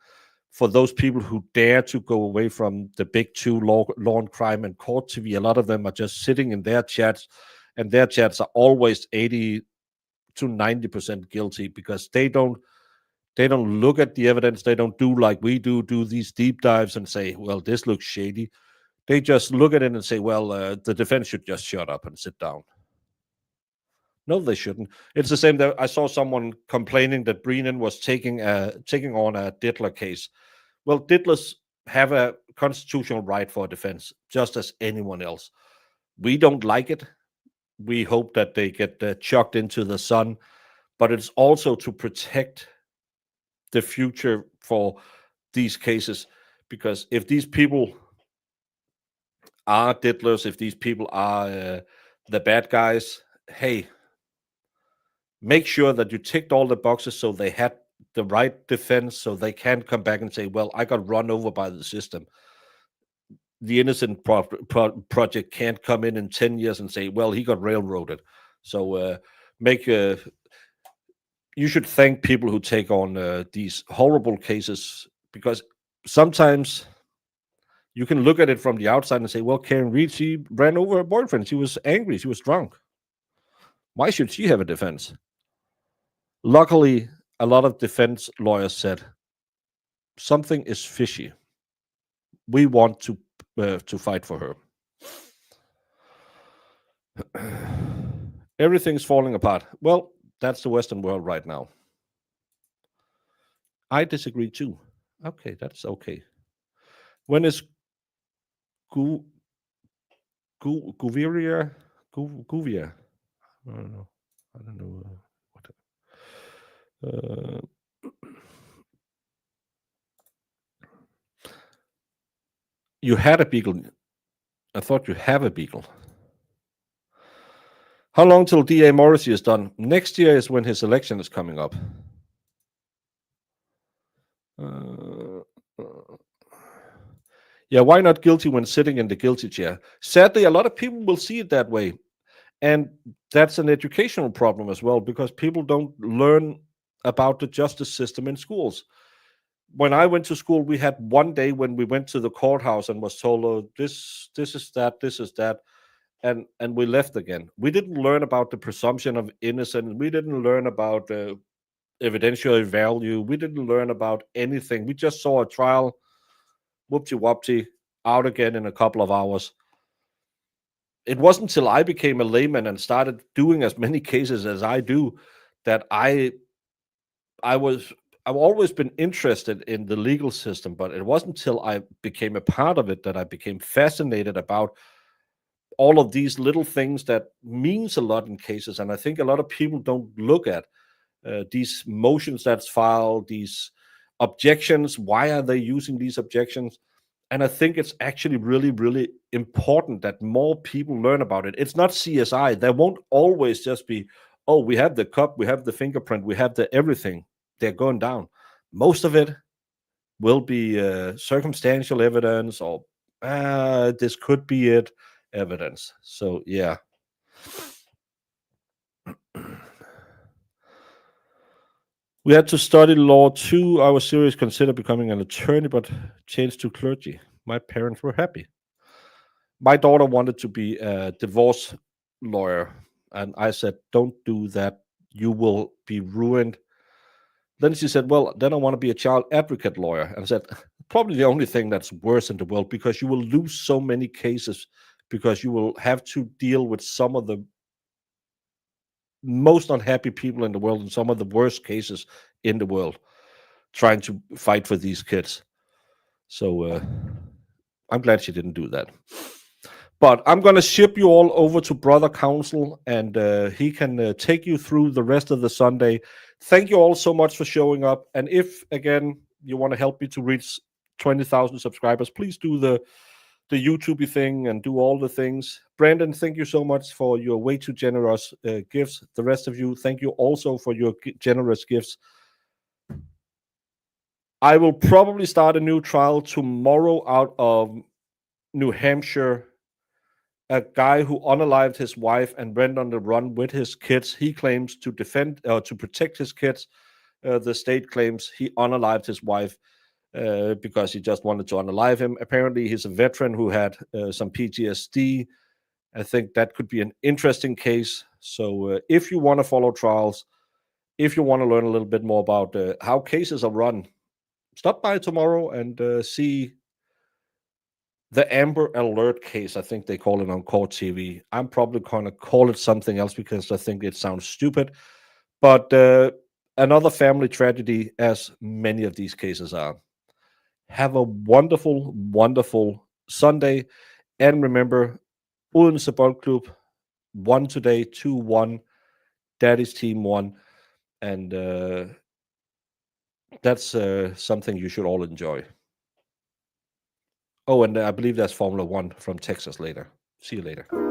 for those people who dare to go away from the big two, law and crime and court TV. A lot of them are just sitting in their chats, and their chats are always 80 to 90% guilty, because they don't look at the evidence. They don't do like we do these deep dives and say, well, this looks shady. They just look at it and say, well, the defense should just shut up and sit down. No, they shouldn't. It's the same that I saw someone complaining that Brennan was taking on a Diddler case. Well, Diddlers have a constitutional right for defense, just as anyone else. We don't like it. We hope that they get chucked into the sun, but it's also to protect the future for these cases, because if these people are Diddlers, if these people are the bad guys, hey, make sure that you ticked all the boxes so they had the right defense, so they can come back and say, well, I got run over by the system. The Innocent Project can't come in 10 years and say, well, he got railroaded. So you should thank people who take on these horrible cases, because sometimes you can look at it from the outside and say, well, Karen Read, she ran over her boyfriend. She was angry. She was drunk. Why should she have a defense? Luckily, a lot of defense lawyers said, something is fishy. We want to fight for her. Everything's falling apart. Well, that's the Western world right now. I disagree too. Okay, that's okay. When is Guvia? Guvia? I don't know. You had a beagle. I thought you have a beagle. How long till D.A. Morrissey is done? Next year is when his election is coming up. Yeah, why not guilty when sitting in the guilty chair? Sadly, a lot of people will see it that way. And that's an educational problem as well, because people don't learn about the justice system in schools. When I went to school, we had one day when we went to the courthouse and was told, "Oh, this is that, this is that," and we left again. We didn't learn about the presumption of innocence. We didn't learn about evidentiary value. We didn't learn about anything. We just saw a trial, whoopty whoopty, out again in a couple of hours. It wasn't until I became a layman and started doing as many cases as I do that I've always been interested in the legal system, but it wasn't until I became a part of it that I became fascinated about all of these little things that means a lot in cases. And I think a lot of people don't look at these motions that's filed, these objections. Why are they using these objections? And I think it's actually really, really important that more people learn about it. It's not CSI. There won't always just be, oh, we have the cup, we have the fingerprint, we have the everything. They're going down. Most of it will be circumstantial evidence or this could be it evidence. So, yeah. We had to study law too. I was serious, considered becoming an attorney, but changed to clergy. My parents were happy. My daughter wanted to be a divorce lawyer, and I said, "Don't do that. You will be ruined." Then she said, "Well, then I want to be a child advocate lawyer." And I said, "Probably the only thing that's worse in the world, because you will lose so many cases, because you will have to deal with some of the most unhappy people in the world and some of the worst cases in the world trying to fight for these kids." So I'm glad she didn't do that. But I'm going to ship you all over to Brother Counsel, and he can take you through the rest of the Sunday. Thank you all so much for showing up. And if, again, you want to help me to reach 20,000 subscribers, please do the YouTube thing and do all the things. Brandon, thank you so much for your way too generous gifts. The rest of you, thank you also for your generous gifts. I will probably start a new trial tomorrow out of New Hampshire. A guy who unalived his wife and went on the run with his kids. He claims to to protect his kids. The state claims he unalived his wife because he just wanted to unalive him. Apparently, he's a veteran who had some PTSD. I think that could be an interesting case. So if you want to follow trials, if you want to learn a little bit more about how cases are run, stop by tomorrow and see the Amber Alert case. I think they call it on Court TV. I'm probably going to call it something else because I think it sounds stupid. But another family tragedy, as many of these cases are. Have a wonderful, wonderful Sunday. And remember, Odense Boldklub won today, 2-1. Daddy's team won. And that's something you should all enjoy. Oh, and I believe that's Formula One from Texas later. See you later.